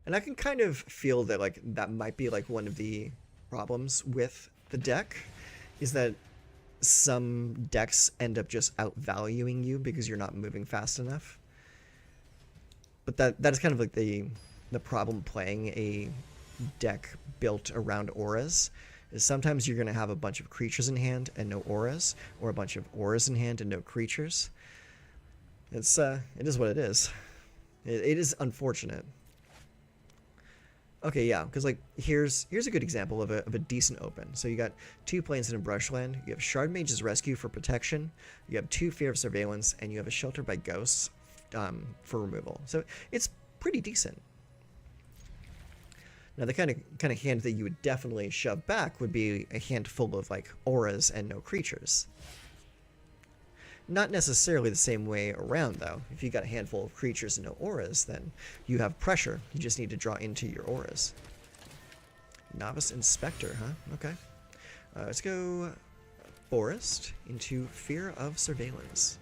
And I can kind of feel that like that might be like one of the problems with the deck, is that some decks end up just outvaluing you because you're not moving fast enough. But that is kind of like the problem playing a deck built around auras, is sometimes you're going to have a bunch of creatures in hand and no auras, or a bunch of auras in hand and no creatures. It is what it is. It is unfortunate. Okay, yeah, because like here's a good example of a decent open. So you got 2 plains and a brushland. You have Shard Mage's Rescue for protection. You have 2 Fear of Surveillance, and you have a Shelter by Ghosts for removal. So it's pretty decent. Now the kind of hand that you would definitely shove back would be a hand full of like auras and no creatures. Not necessarily the same way around, though. If you got a handful of creatures and no auras, then you have pressure. You just need to draw into your auras. Novice Inspector, huh? Okay. Let's go Forest into Fear of Surveillance.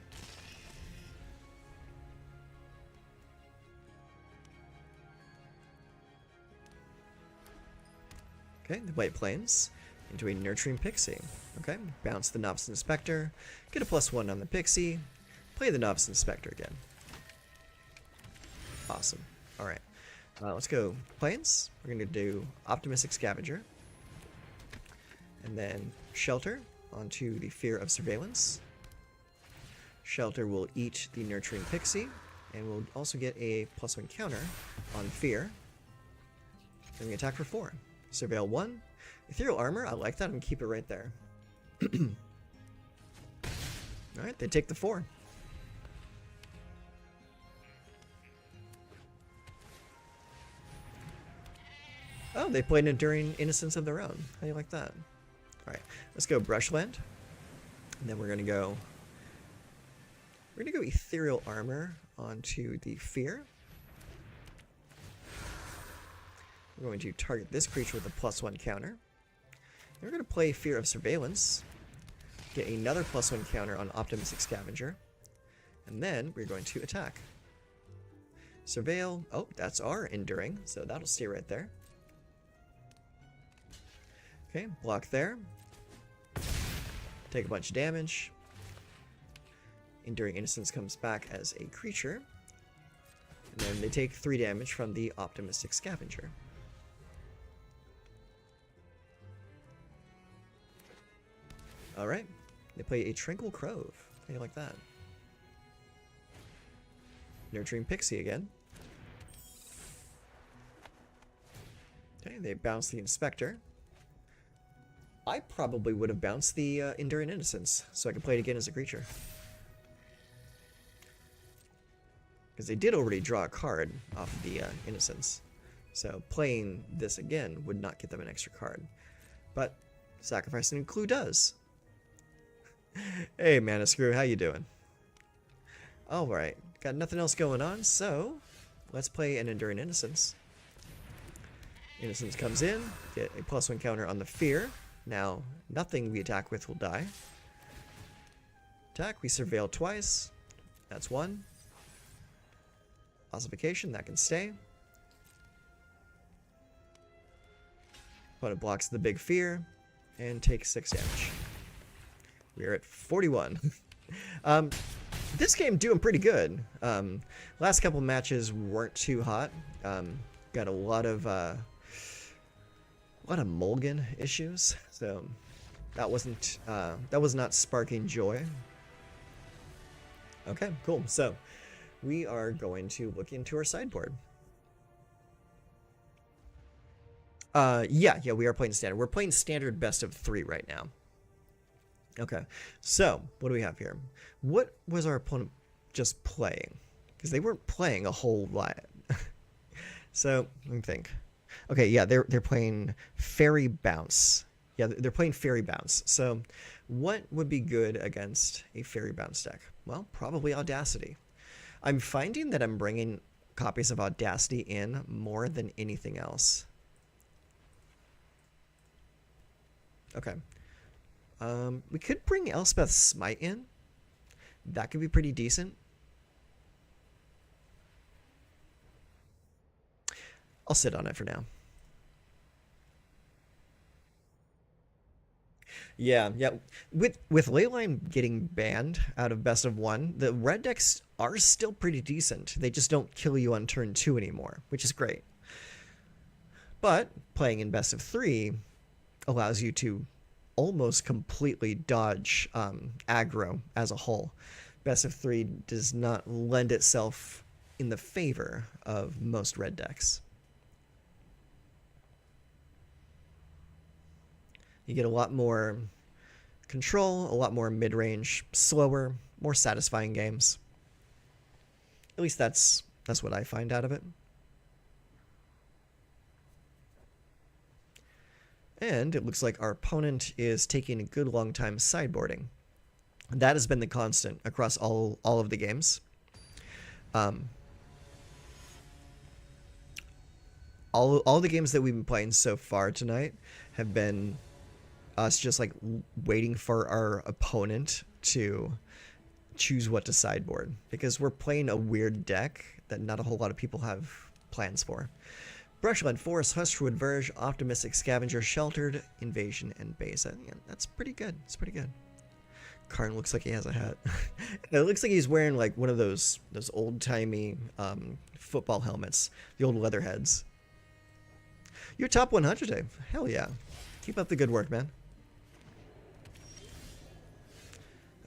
Okay, the White Plains into a Nurturing Pixie. Okay, bounce the Novice Inspector, get a +1 on the Pixie, play the Novice Inspector again. Awesome. Alright, let's go Plains. We're going to do Optimistic Scavenger. And then Shelter onto the Fear of Surveillance. Shelter will eat the Nurturing Pixie, and we'll also get a +1 counter on Fear. Then we attack for 4. Surveil 1. Ethereal Armor, I like that, and keep it right there. Alright, they take the 4. Oh, they played Enduring Innocence of their own. How do you like that? Alright, let's go Brushland. And then we're gonna go Ethereal Armor onto the Fear. We're going to target this creature with a +1 counter. We're going to play Fear of Surveillance, get another +1 counter on Optimistic Scavenger, and then we're going to attack. Surveil, oh, that's our Enduring, so that'll stay right there. Okay, block there. Take a bunch of damage. Enduring Innocence comes back as a creature, and then they take 3 damage from the Optimistic Scavenger. Alright, they play a Tranquil Grove. How do you like that? Nurturing Pixie again. Okay, they bounce the Inspector. I probably would have bounced the Enduring Innocence, so I could play it again as a creature. Because they did already draw a card off of the Innocence. So playing this again would not get them an extra card. But sacrificing a clue does. Hey, Mana Screw, how you doing? Alright, got nothing else going on, so let's play an Enduring Innocence. Innocence comes in, get a +1 counter on the Fear. Now, nothing we attack with will die. Attack, we Surveil twice. That's 1. Ossification, that can stay. Opponent blocks the big Fear and takes 6 damage. We are at 41. This game doing pretty good. Last couple matches weren't too hot. Got a lot of mulligan issues, so that was not sparking joy. Okay, cool. So we are going to look into our sideboard. Yeah, we are playing standard. We're playing standard best of 3 right now. Okay, so what do we have here? What was our opponent just playing? Because they weren't playing a whole lot. So let me think. Okay, yeah, they're playing Fairy Bounce. Yeah, they're playing Fairy Bounce. So what would be good against a Fairy Bounce deck? Well, probably Audacity. I'm finding that I'm bringing copies of Audacity in more than anything else. Okay. We could bring Elspeth's Smite in. That could be pretty decent. I'll sit on it for now. Yeah. With Leyline getting banned out of best of 1, the red decks are still pretty decent. They just don't kill you on turn 2 anymore, which is great. But playing in best of 3 allows you to almost completely dodge aggro as a whole. Best of 3 does not lend itself in the favor of most red decks. You get a lot more control, a lot more mid-range, slower, more satisfying games. At least that's what I find out of it. And it looks like our opponent is taking a good long time sideboarding. That has been the constant across all of the games. All the games that we've been playing so far tonight have been us just like waiting for our opponent to choose what to sideboard, because we're playing a weird deck that not a whole lot of people have plans for. Brushland, Forest, Hushwood, Verge, Optimistic, Scavenger, Sheltered, Invasion, and Beza. Yeah, that's pretty good. It's pretty good. Karn looks like he has a hat. It looks like he's wearing like one of those old-timey football helmets, the old leather heads. You're top 100 today. Hell yeah. Keep up the good work, man.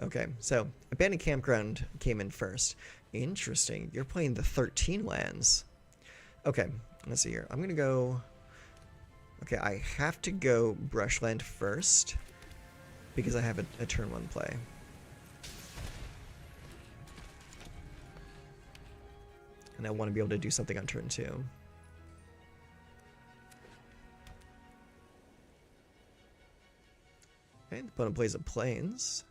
Okay, so Abandoned Campground came in first. Interesting. You're playing the 13 lands. Okay, let's see here. I'm going to go... Okay, I have to go Brushland first because I have a turn 1 play. And I want to be able to do something on turn 2. Okay, the opponent plays a Plains.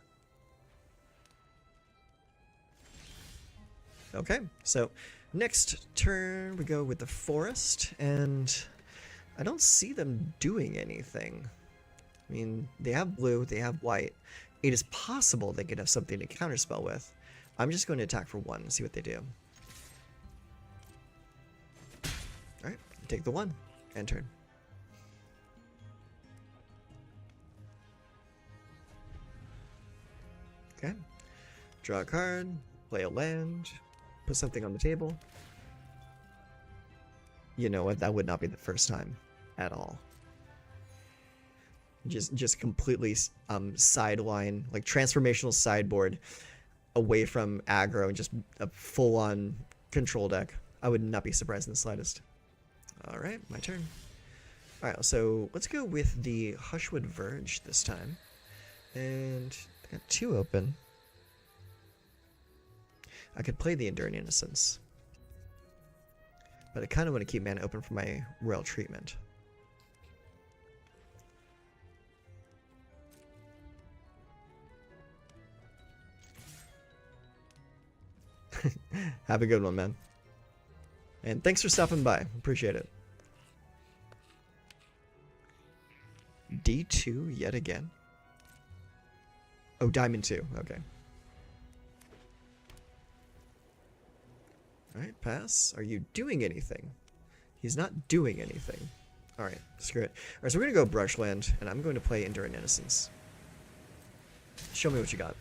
Okay, so next turn we go with the Forest, and I don't see them doing anything. I mean, they have blue, they have white. It is possible they could have something to counterspell with. I'm just going to attack for 1 and see what they do. Alright, take the 1. End turn. Okay. Draw a card, play a land, put something on the table. You know what? That would not be the first time at all. Just completely sideline, like transformational sideboard away from aggro and just a full-on control deck. I would not be surprised in the slightest. All right, my turn. All right, so let's go with the Hushwood Verge this time. And I got 2 open. I could play the Enduring Innocence, but I kind of want to keep mana open for my Royal Treatment. Have a good one, man. And thanks for stopping by. Appreciate it. D2 yet again. Oh, Diamond 2. Okay. Alright, pass. Are you doing anything? He's not doing anything. Alright, screw it. Alright, so we're going to go Brushland, and I'm going to play Enduring Innocence. Show me what you got.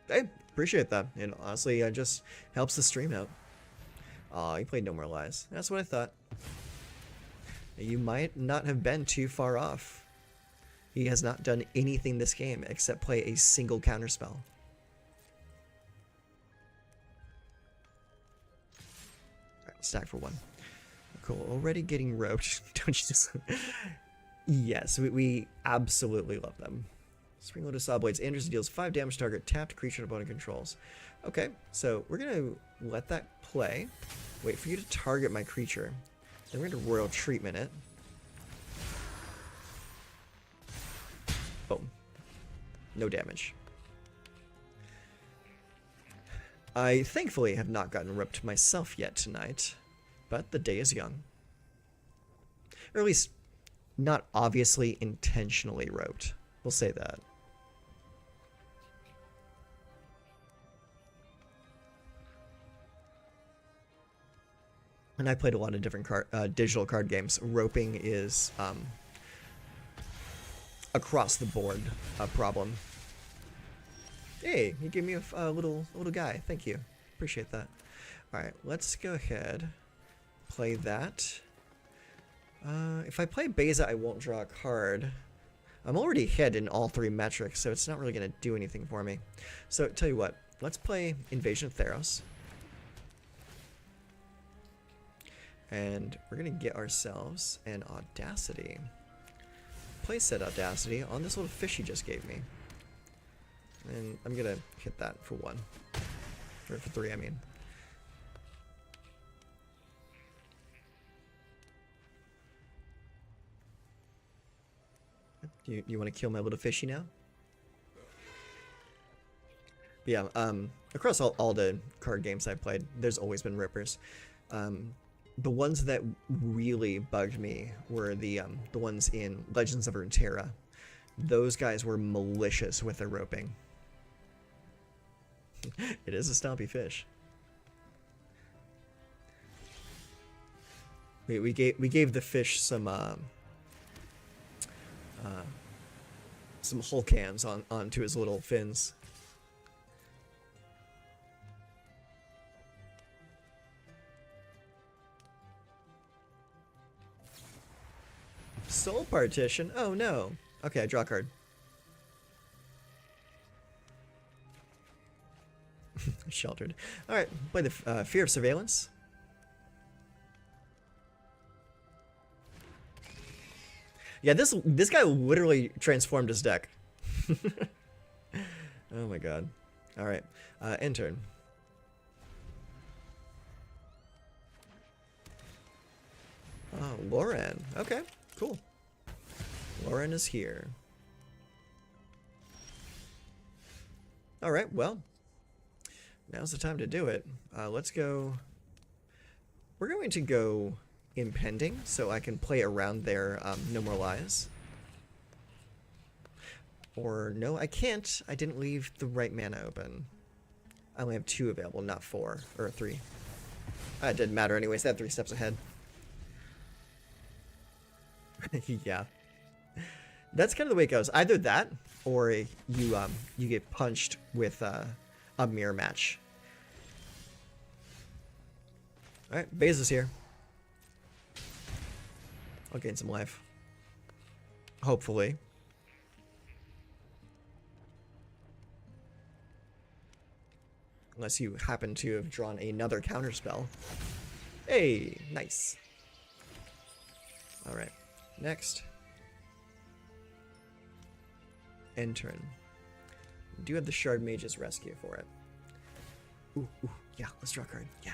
Hey, appreciate that. And honestly, it just helps the stream out. Aw, he played No More Lies. That's what I thought. You might not have been too far off. He has not done anything this game except play a single counterspell. Alright, stack for 1. Cool, already getting roped. Don't you just... Yes, we absolutely love them. Spring Lotus Saw Blades. Anders deals 5 damage to target tapped creature opponent controls. Okay, so we're going to let that play. Wait for you to target my creature. Then we're going to Royal Treatment it. Boom. No damage. I thankfully have not gotten ripped myself yet tonight, but the day is young. Or at least, not obviously intentionally roped. We'll say that. And I played a lot of different digital card games. Roping is across the board a problem. Hey, you gave me a little guy. Thank you. Appreciate that. All right, let's go ahead, play that, If I play Beza, I won't draw a card. I'm already hit in all three metrics, so it's not really going to do anything for me. So, tell you what. Let's play Invasion of Theros. And we're going to get ourselves an Audacity. Place said Audacity on this little fish he just gave me. And I'm going to hit that for 1. Or for 3, I mean. You want to kill my little fishy now? But yeah, across all the card games I've played, there's always been rippers. The ones that really bugged me were the ones in Legends of Runeterra. Those guys were malicious with their roping. It is a stompy fish. We gave the fish some hull cans onto his little fins. Soul Partition? Oh no. Okay, I draw a card. Sheltered. Alright, play the Fear of Surveillance. Yeah, this guy literally transformed his deck. Oh my god. Alright, end turn. Oh, Loran. Okay, cool. Loran is here. Alright, well. Now's the time to do it. Let's go. We're going to go Impending, so I can play around their No More Lies. Or, no, I can't. I didn't leave the right mana open. I only have 2 available, not 4. Or 3. It didn't matter anyways, they had 3 steps ahead. Yeah. That's kind of the way it goes. Either that, or you get punched with a mirror match. Alright, Beza's here. I'll gain some life. Hopefully. Unless you happen to have drawn another counterspell. Hey, nice. Alright, next. End turn. We do have the Shard Mage's Rescue for it. Ooh, yeah, let's draw a card. Yeah.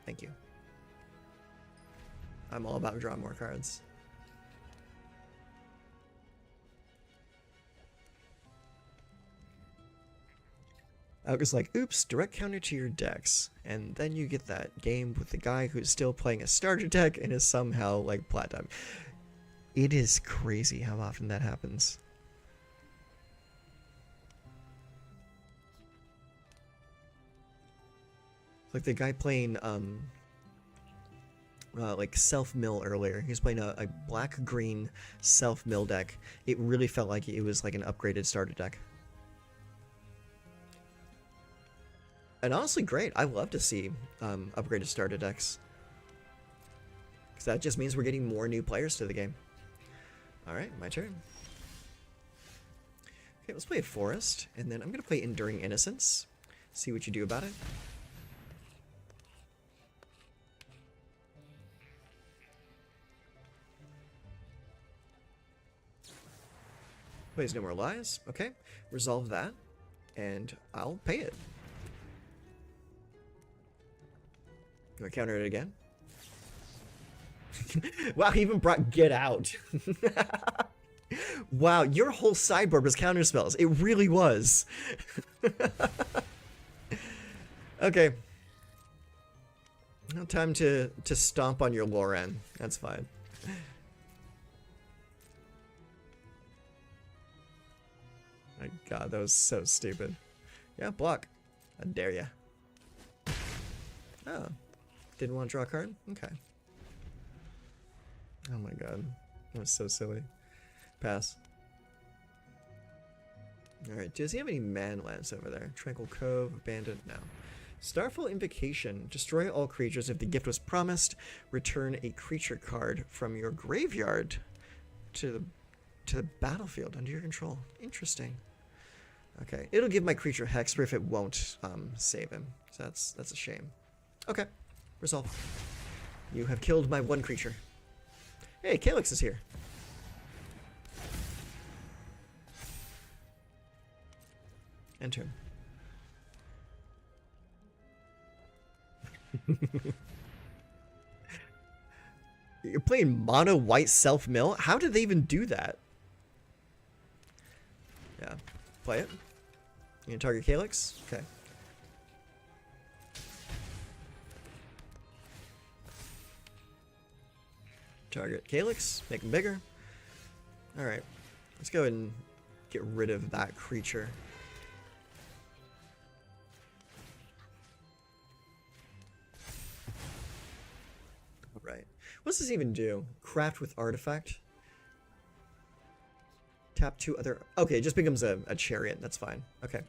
Thank you. I'm all about drawing more cards. I was like, oops, direct counter to your decks. And then you get that game with the guy who's still playing a starter deck and is somehow like platinum. It is crazy how often that happens. Like the guy playing like self-mill earlier. He was playing a black-green self-mill deck. It really felt like it was like an upgraded starter deck. And honestly, great. I love to see upgraded starter decks. Because that just means we're getting more new players to the game. Alright, my turn. Okay, let's play a Forest. And then I'm going to play Enduring Innocence. See what you do about it. Plays No More Lies. Okay, resolve that. And I'll pay it. Do I counter it again? Wow, he even brought Get Out. Wow, your whole sideboard was counterspells. It really was. Okay. No time to stomp on your Loran. That's fine. My god, that was so stupid. Yeah, block. I dare ya. Oh. Didn't want to draw a card? Okay. Oh my god. That was so silly. Pass. Alright, does he have any man lands over there? Tranquil Cove, Abandoned? No. Starfall Invocation. Destroy all creatures. If the gift was promised, return a creature card from your graveyard to the battlefield under your control. Interesting. Okay, it'll give my creature hexproof. It won't save him. So that's a shame. Okay, resolve. You have killed my one creature. Hey, Calyx is here. Enter him. You're playing mono white self-mill? How did they even do that? Yeah, play it. You gonna target Calyx? Okay. Target Calyx, make him bigger. Alright, let's go ahead and get rid of that creature. Right. What does this even do? Craft with artifact. Tap 2 other... Okay, it just becomes a chariot. That's fine. Okay.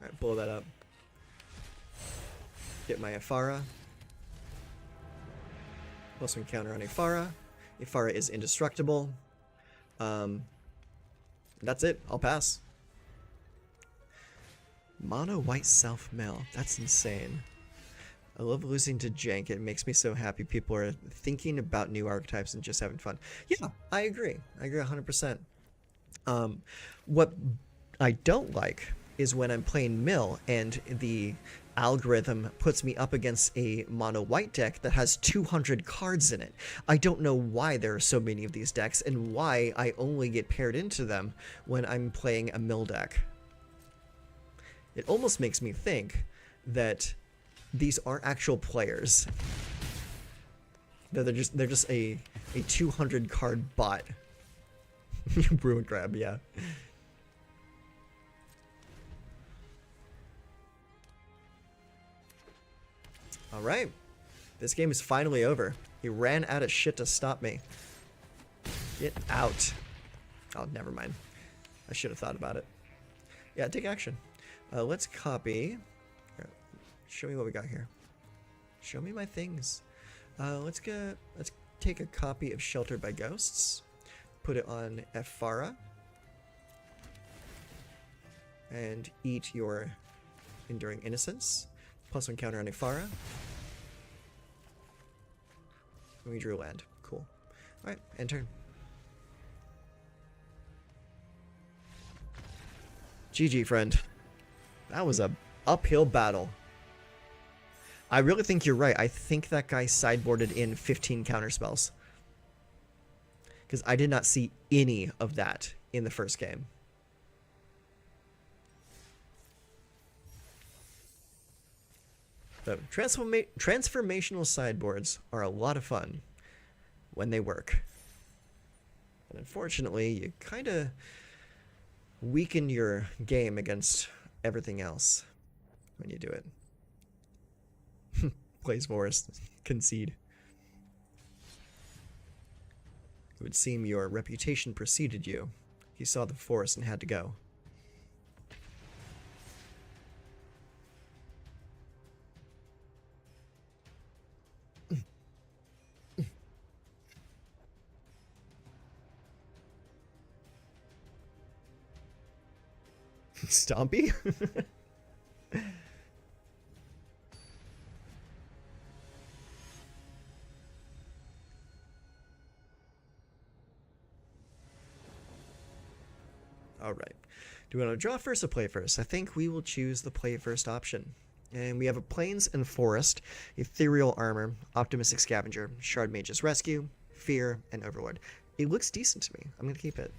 Alright, blow that up. Get my Ephara. Plus one counter on Ephara. Ephara is indestructible. That's it. I'll pass. Mono white self-mill. That's insane. I love losing to jank. It makes me so happy people are thinking about new archetypes and just having fun. Yeah, I agree. I agree 100%. What I don't like is when I'm playing mill and the algorithm puts me up against a mono white deck that has 200 cards in it. I don't know why there are so many of these decks and why I only get paired into them when I'm playing a mill deck. It almost makes me think that these aren't actual players. They're just a 200 card bot. Ruin grab, yeah. Alright. This game is finally over. He ran out of shit to stop me. Get out. Oh, never mind. I should have thought about it. Yeah, take action. Let's copy. Show me what we got here. Show me my things. Let's take a copy of Sheltered by Ghosts. Put it on Ephara. And eat your Enduring Innocence. Plus one counter on Ephara. And we drew land. Cool. Alright, end turn. GG, friend. That was a uphill battle. I really think you're right. I think that guy sideboarded in 15 counterspells. Because I did not see any of that in the first game. So, transformational sideboards are a lot of fun when they work. And unfortunately, you kind of weaken your game against everything else when you do it. Plays Forest. Concede. It would seem your reputation preceded you. He saw the forest and had to go. Stompy? Alright. Do we want to draw first or play first? I think we will choose the play first option. And we have a Plains and Forest, Ethereal Armor, Optimistic Scavenger, Shard Mage's Rescue, Fear, and Overlord. It looks decent to me. I'm going to keep it.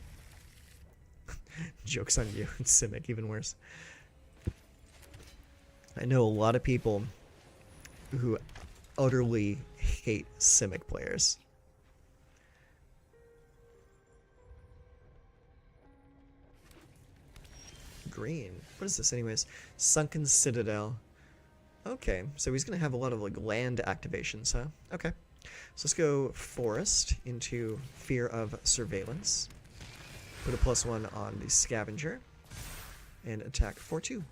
Joke's on you. It's Simic, even worse. I know a lot of people who utterly hate Simic players. Green. What is this anyways? Sunken Citadel. Okay, so he's going to have a lot of like land activations, huh? Okay. So let's go Forest into Fear of Surveillance. Put a +1 on the Scavenger. and attack for 2.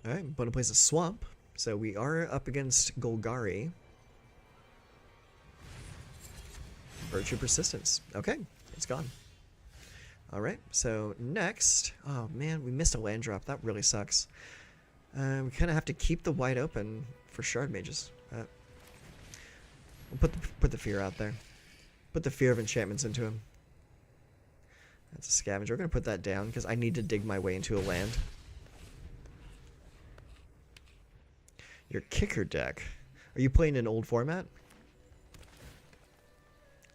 Alright, opponent plays a swamp, so we are up against Golgari. Virtue Persistence. Okay, it's gone. Alright, so next... Oh man, we missed a land drop. That really sucks. We kind of have to keep the white open for Shard Mages. We'll put the fear out there. Put the fear of enchantments into him. That's a scavenger. We're going to put that down because I need to dig my way into a land. Your kicker deck. Are you playing an old format?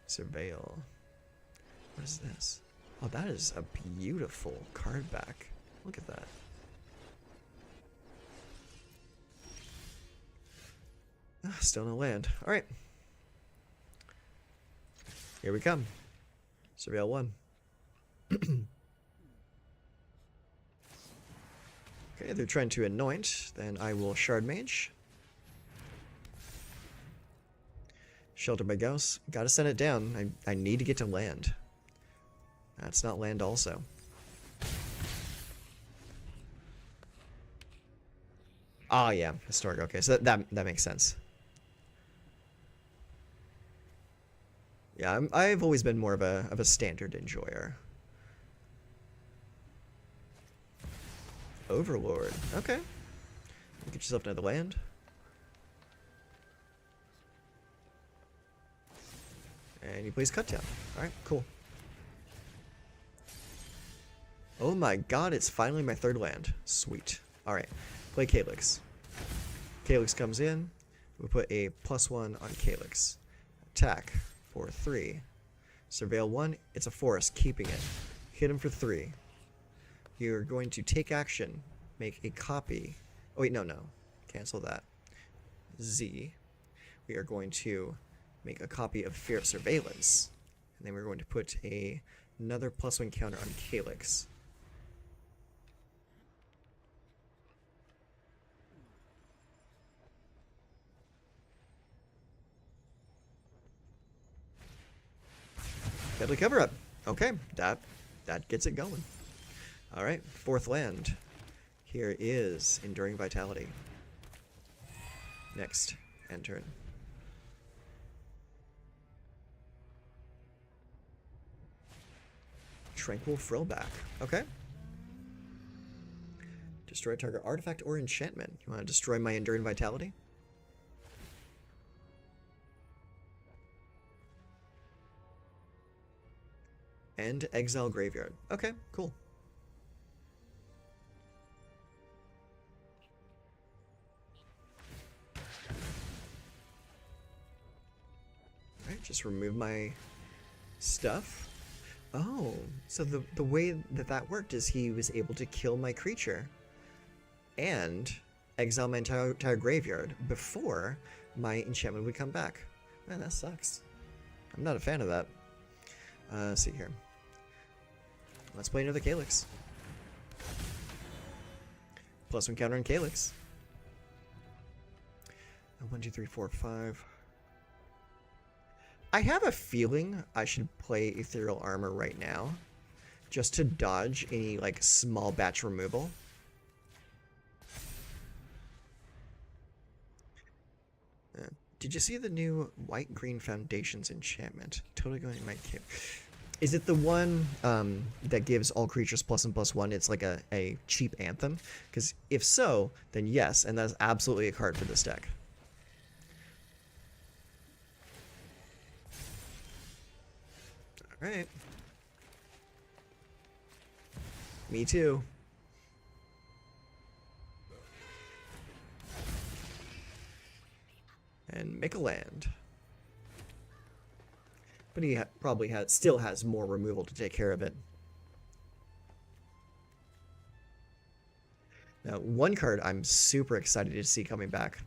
Surveil. What is this? Oh, that is a beautiful card back. Look at that. Still no land. Alright. Here we come. Surveil 1. Okay, they're trying to anoint. Then I will Shard Mage. Shelter by Ghost. Gotta send it down. I need to get to land. That's not land also. Ah, yeah. Historic. Okay, so that makes sense. Yeah, I've always been more of a standard enjoyer. Overlord. Okay. Get yourself another land. And he plays Cut Down. Alright, cool. Oh my god, it's finally my 3rd land. Sweet. Alright, play Calyx. Calyx comes in. We put a +1 on Calyx. Attack for 3. Surveil 1, it's a forest, keeping it. Hit him for 3. You're going to take action, make a copy. Oh wait, no. Cancel that. Z. We are going to make a copy of Fear of Surveillance. And then we're going to put another +1 counter on Calyx. Deadly Cover Up. Okay, that gets it going. Alright, 4th land. Here is Enduring Vitality. Next, end turn. Tranquil Frillback. Okay. Destroy target artifact or enchantment. You want to destroy my Enduring Vitality? And exile graveyard. Okay, cool. Alright, just remove my stuff. Oh, so the way that worked is he was able to kill my creature and exile my entire graveyard before my enchantment would come back. Man, that sucks. I'm not a fan of that. Let's see here. Let's play another Calyx. +1 counter on Calyx. 1, 2, 3, 4, 5. I have a feeling I should play Ethereal Armor right now, just to dodge any like small batch removal. Did you see the new White-Green Foundations enchantment? Totally going in my kit. Is it the one that gives all creatures +1/+1? It's like a cheap anthem? Because if so, then yes, and that's absolutely a card for this deck. Alright. Me too. And make a land. But he probably still has more removal to take care of it. Now, one card I'm super excited to see coming back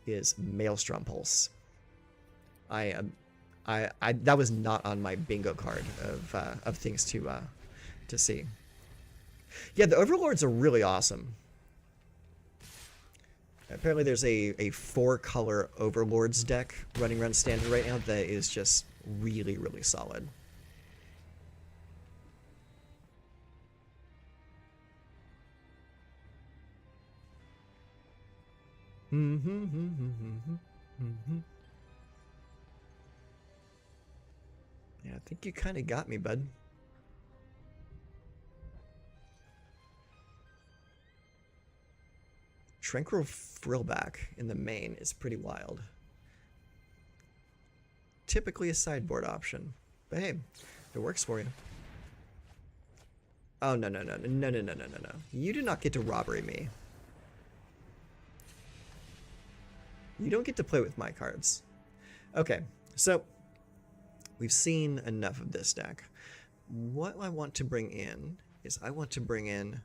is Maelstrom Pulse. That was not on my bingo card of things to see. Yeah, the Overlords are really awesome. Apparently there's a 4-color Overlords deck running around Standard right now that is just really, really solid. Yeah, I think you kind of got me, bud. Tranquil Frillback in the main is pretty wild. Typically a sideboard option, but hey, it works for you. Oh, no, no, no, no, no, no, no, no, no. You do not get to robbery me. You don't get to play with my cards. Okay, so we've seen enough of this deck. What I want to bring in is I want to bring in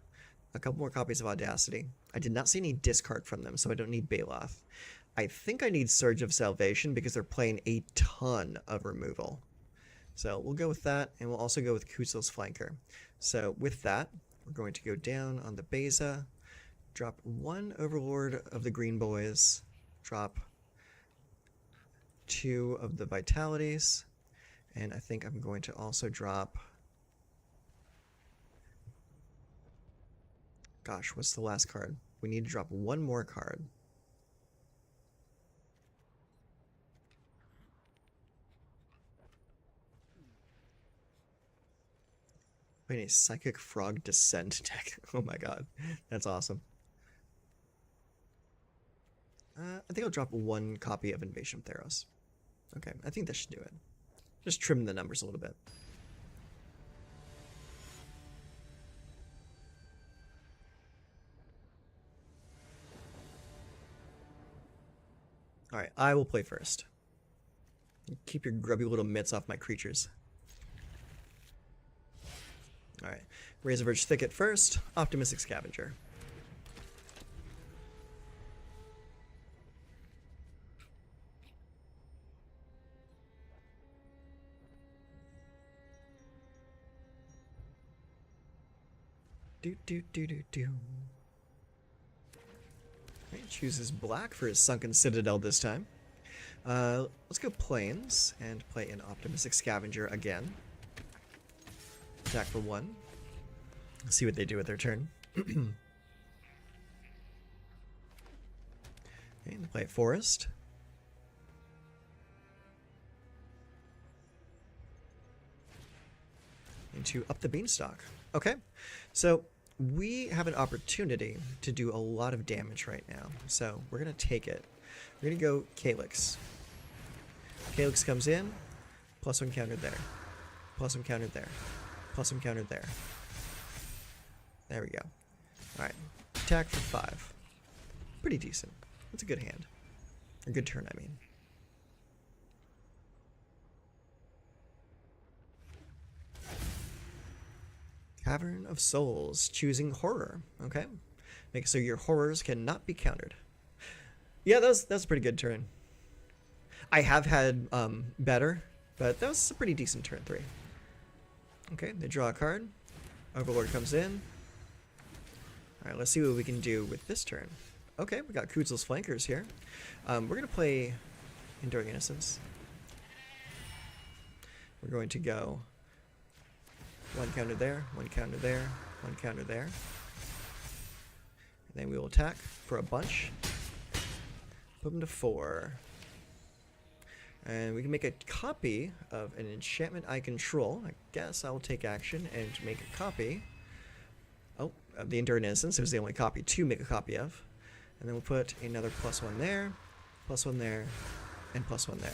a couple more copies of Audacity. I did not see any discard from them, so I don't need Baloth. I think I need Surge of Salvation because they're playing a ton of removal. So we'll go with that, and we'll also go with Kuzel's Flanker. So with that, we're going to go down on the Beza, drop one Overlord of the Green Boys, drop two of the Vitalities, and I think I'm going to also drop... Gosh, what's the last card? We need to drop one more card. Wait, a Psychic Frog Descent deck. Oh my god, that's awesome. I think I'll drop one copy of Invasion of Theros. Okay, I think that should do it. Just trim the numbers a little bit. Alright, I will play first. Keep your grubby little mitts off my creatures. Alright, Razorverge Thicket first, Optimistic Scavenger. Right, chooses black for his Sunken Citadel this time. Let's go Plains and play an Optimistic Scavenger again. Attack for one. Let's see what they do with their turn. Okay, play a Forest. And to up the Beanstalk. Okay, so we have an opportunity to do a lot of damage right now. So we're going to take it. We're going to go Calyx. Calyx comes in, +1 counter there. +1 counter there. +1 counter there. There we go. Alright, attack for 5. Pretty decent. That's a good hand. A good turn, I mean. Cavern of Souls, choosing horror. Okay, make so your horrors cannot be countered. Yeah, that's a pretty good turn. I have had better, but that was a pretty decent turn 3. Okay, they draw a card. Overlord comes in. All right, let's see what we can do with this turn. Okay, we got Kuzel's Flankers here. We're gonna play Enduring Innocence. We're going to go 1 counter there, 1 counter there, 1 counter there. And then we will attack for a bunch. Put them to 4. And we can make a copy of an enchantment I control. I guess I will take action and make a copy. Oh, of the Enduring Innocence. It was the only copy to make a copy of. And then we'll put another +1 there, +1 there, and +1 there.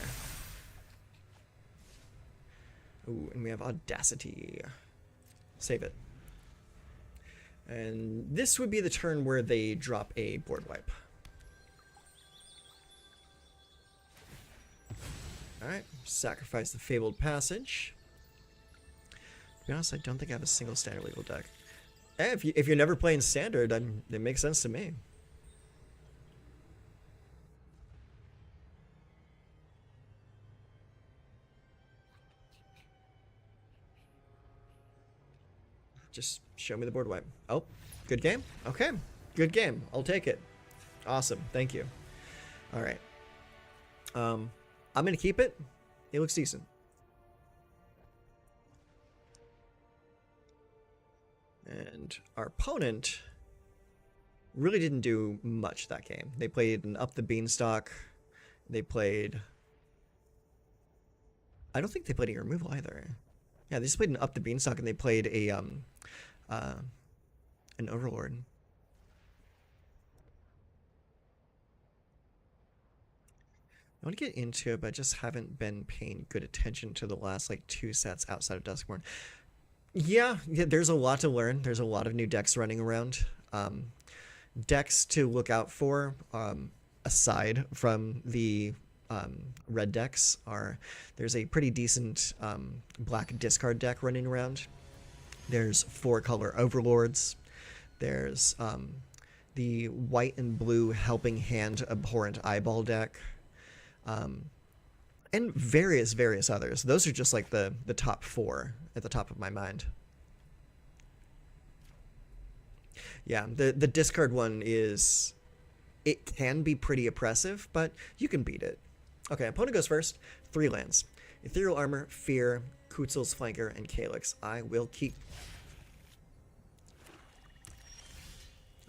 Ooh, and we have Audacity. Save it. And this would be the turn where they drop a board wipe. Alright, sacrifice the Fabled Passage. To be honest, I don't think I have a single standard legal deck. Hey, if you're never playing standard, it makes sense to me. Just show me the board wipe. Oh, good game? Okay, good game. I'll take it. Awesome, thank you. Alright. I'm going to keep it. It looks decent. And our opponent really didn't do much that game. They played an Up the Beanstalk. They played... I don't think they played any removal either. Yeah, they just played an Up the Beanstalk, and they played a an Overlord. I want to get into it, but I just haven't been paying good attention to the last like 2 sets outside of Duskmourn. Yeah, there's a lot to learn. There's a lot of new decks running around. Decks to look out for, aside from the red decks, there's a pretty decent black discard deck running around. There's 4-color Overlords. There's the white and blue Helping Hand Abhorrent Eyeball deck. And various others. Those are just like the top 4 at the top of my mind. Yeah, the discard one is... It can be pretty oppressive, but you can beat it. Okay, opponent goes first. 3 lands. Ethereal Armor, Fear, Kutzel's Flanker, and Calyx. I will keep.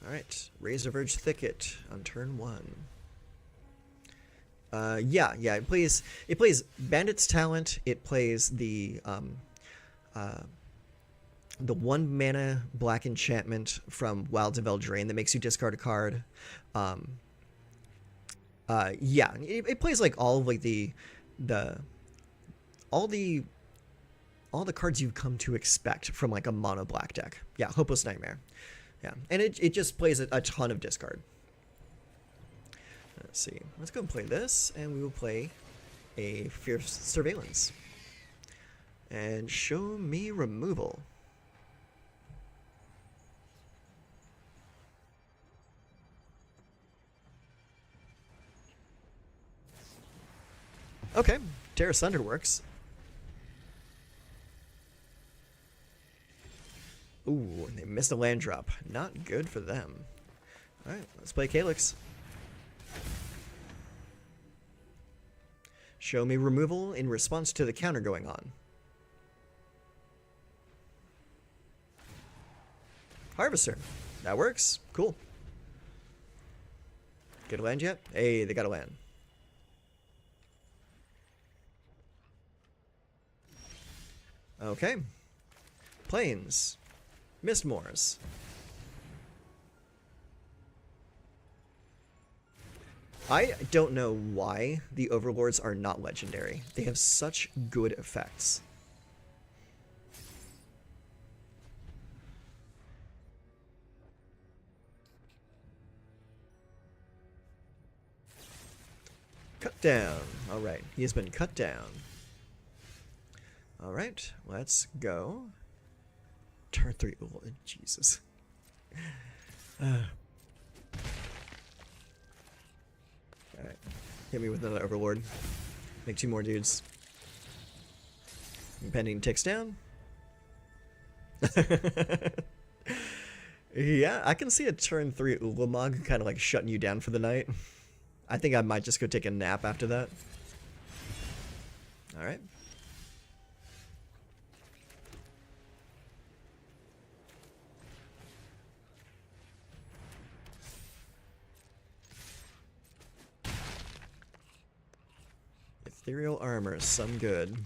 Alright, Razorverge Thicket on turn 1. Yeah, it plays Bandit's Talent. It plays the 1 mana black enchantment from Wilds of Eldraine that makes you discard a card. Yeah, it plays like all of like all the cards you've come to expect from like a mono black deck. Yeah, Hopeless Nightmare. Yeah, and it just plays a ton of discard. Let's see. Let's go and play this, and we will play a Fierce Surveillance. And show me removal. Okay, Terra Sunder works. Ooh, they missed a land drop. Not good for them. Alright, let's play Calyx. Show me removal in response to the counter going on. Harvester. That works. Cool. Get a land yet? Hey, they got a land. Okay. Plains. Mistmoors. I don't know why the Overlords are not legendary. They have such good effects. Cut down. Alright, he has been cut down. Alright, let's go. Turn 3. Oh, Jesus. Alright. Hit me with another Overlord. Make 2 more dudes. Impending ticks down. Yeah, I can see a turn 3 Ulamog kind of like shutting you down for the night. I think I might just go take a nap after that. Alright. Ethereal Armor, some good.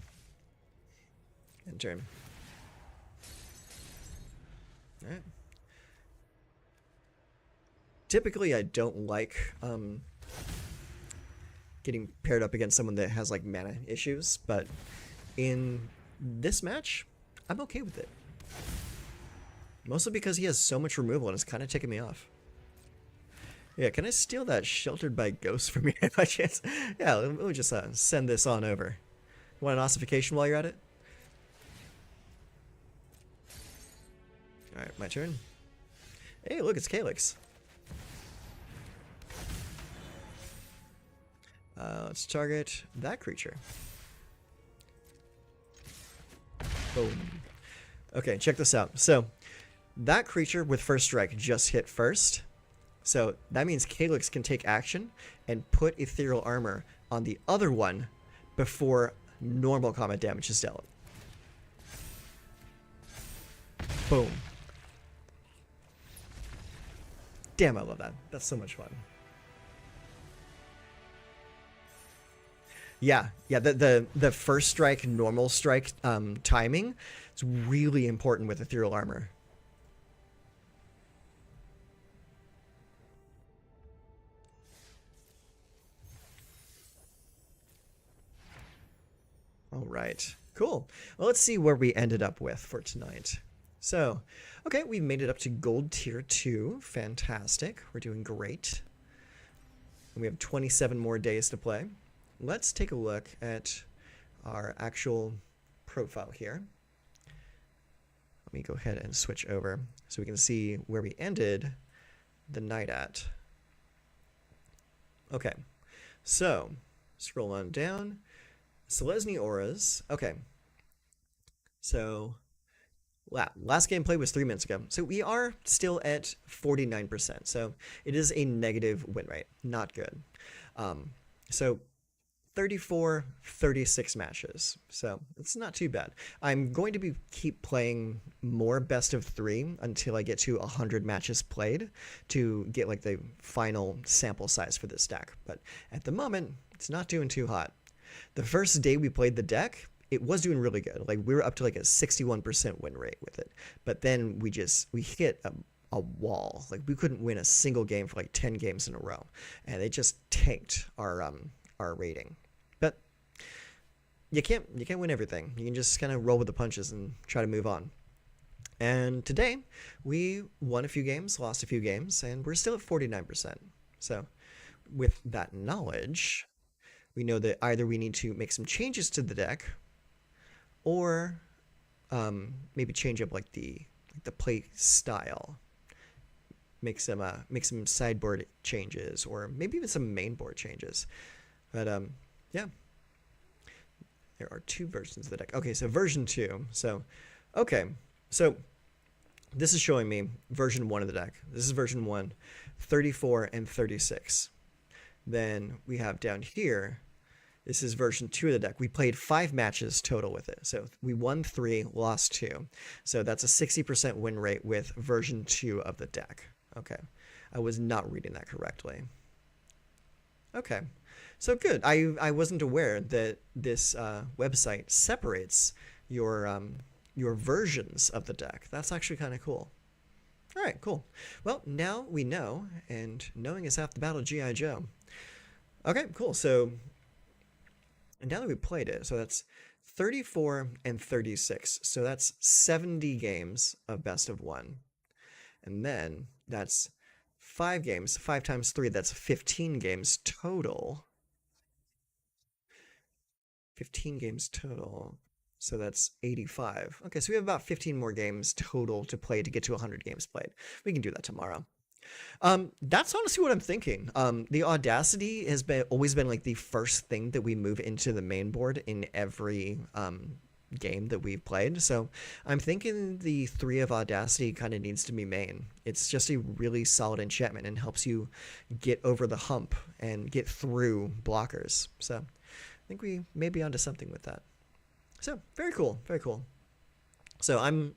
End turn. Alright. Typically, I don't like getting paired up against someone that has like mana issues, but in this match, I'm okay with it. Mostly because he has so much removal and it's kind of ticking me off. Yeah, can I steal that Sheltered by Ghosts from you by chance? Yeah, let me just send this on over. Want an ossification while you're at it? Alright, my turn. Hey, look, it's Calyx. Let's target that creature. Boom. Okay, check this out. So, that creature with first strike just hit first. So, that means Calyx can take action and put Ethereal Armor on the other one before normal combat damage is dealt. Boom. Damn, I love that. That's so much fun. Yeah, yeah. The first strike, normal strike timing, is really important with ethereal armor. All right, cool. Well, let's see where we ended up with for tonight. So, okay, we made it up to gold tier 2. Fantastic. We're doing great. And we have 27 more days to play. Let's take a look at our actual profile here. Let me go ahead and switch over so we can see where we ended the night at. Okay, so scroll on down. Selesnya auras. Okay, so last game played was 3 minutes ago. So we are still at 49%. So it is a negative win rate. Not good. So 34, 36 matches. So it's not too bad. I'm going to keep playing more best of 3 until I get to 100 matches played to get like the final sample size for this deck. But at the moment, it's not doing too hot. The first day we played the deck, it was doing really good. Like we were up to like a 61% win rate with it. But then we hit a wall. Like we couldn't win a single game for like 10 games in a row. And it just tanked our rating. But you can't win everything. You can just kind of roll with the punches and try to move on. And today we won a few games, lost a few games, and we're still at 49%. So with that knowledge, we know that either we need to make some changes to the deck, or maybe change up like the play style, make some sideboard changes, or maybe even some mainboard changes. But yeah, there are 2 versions of the deck. Okay, so version 2. So okay, so this is showing me version 1 of the deck. This is version 1, 34 and 36. Then we have down here, this is version 2 of the deck. We played 5 matches total with it. So we won 3, lost 2. So that's a 60% win rate with version 2 of the deck. Okay. I was not reading that correctly. Okay. So good. I wasn't aware that this website separates your versions of the deck. That's actually kind of cool. All right, cool. Well, now we know, and knowing is half the battle, G.I. Joe. Okay, cool. So and now that we played it, so that's 34 and 36. So that's 70 games of best of 1. And then that's 5 games, 5 times 3, that's 15 games total. 15 games total. So that's 85. Okay, so we have about 15 more games total to play to get to 100 games played. We can do that tomorrow. That's honestly what I'm thinking. The Audacity has always been like the first thing that we move into the main board in every game that we've played. So I'm thinking the 3 of Audacity kind of needs to be main. It's just a really solid enchantment and helps you get over the hump and get through blockers. So I think we may be onto something with that. So very cool, very cool. So I'm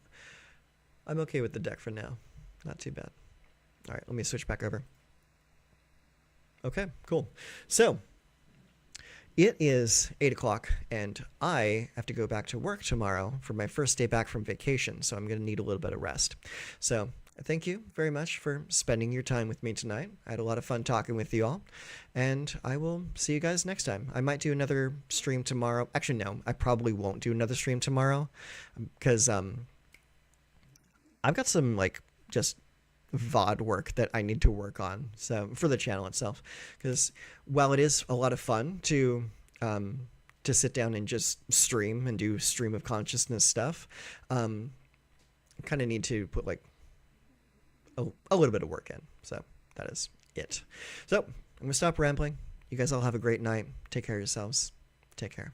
okay with the deck for now. Not too bad. All right, let me switch back over. Okay, cool. So it is 8 o'clock, and I have to go back to work tomorrow for my first day back from vacation, so I'm going to need a little bit of rest. So thank you very much for spending your time with me tonight. I had a lot of fun talking with you all, and I will see you guys next time. I might do another stream tomorrow. Actually, no, I probably won't do another stream tomorrow because I've got some like just VOD work that I need to work on, so for the channel itself, because while it is a lot of fun to sit down and just stream and do stream of consciousness stuff, I kind of need to put like a little bit of work in. So that is it. So I'm gonna stop rambling. You guys all have a great night. Take care of yourselves. Take care.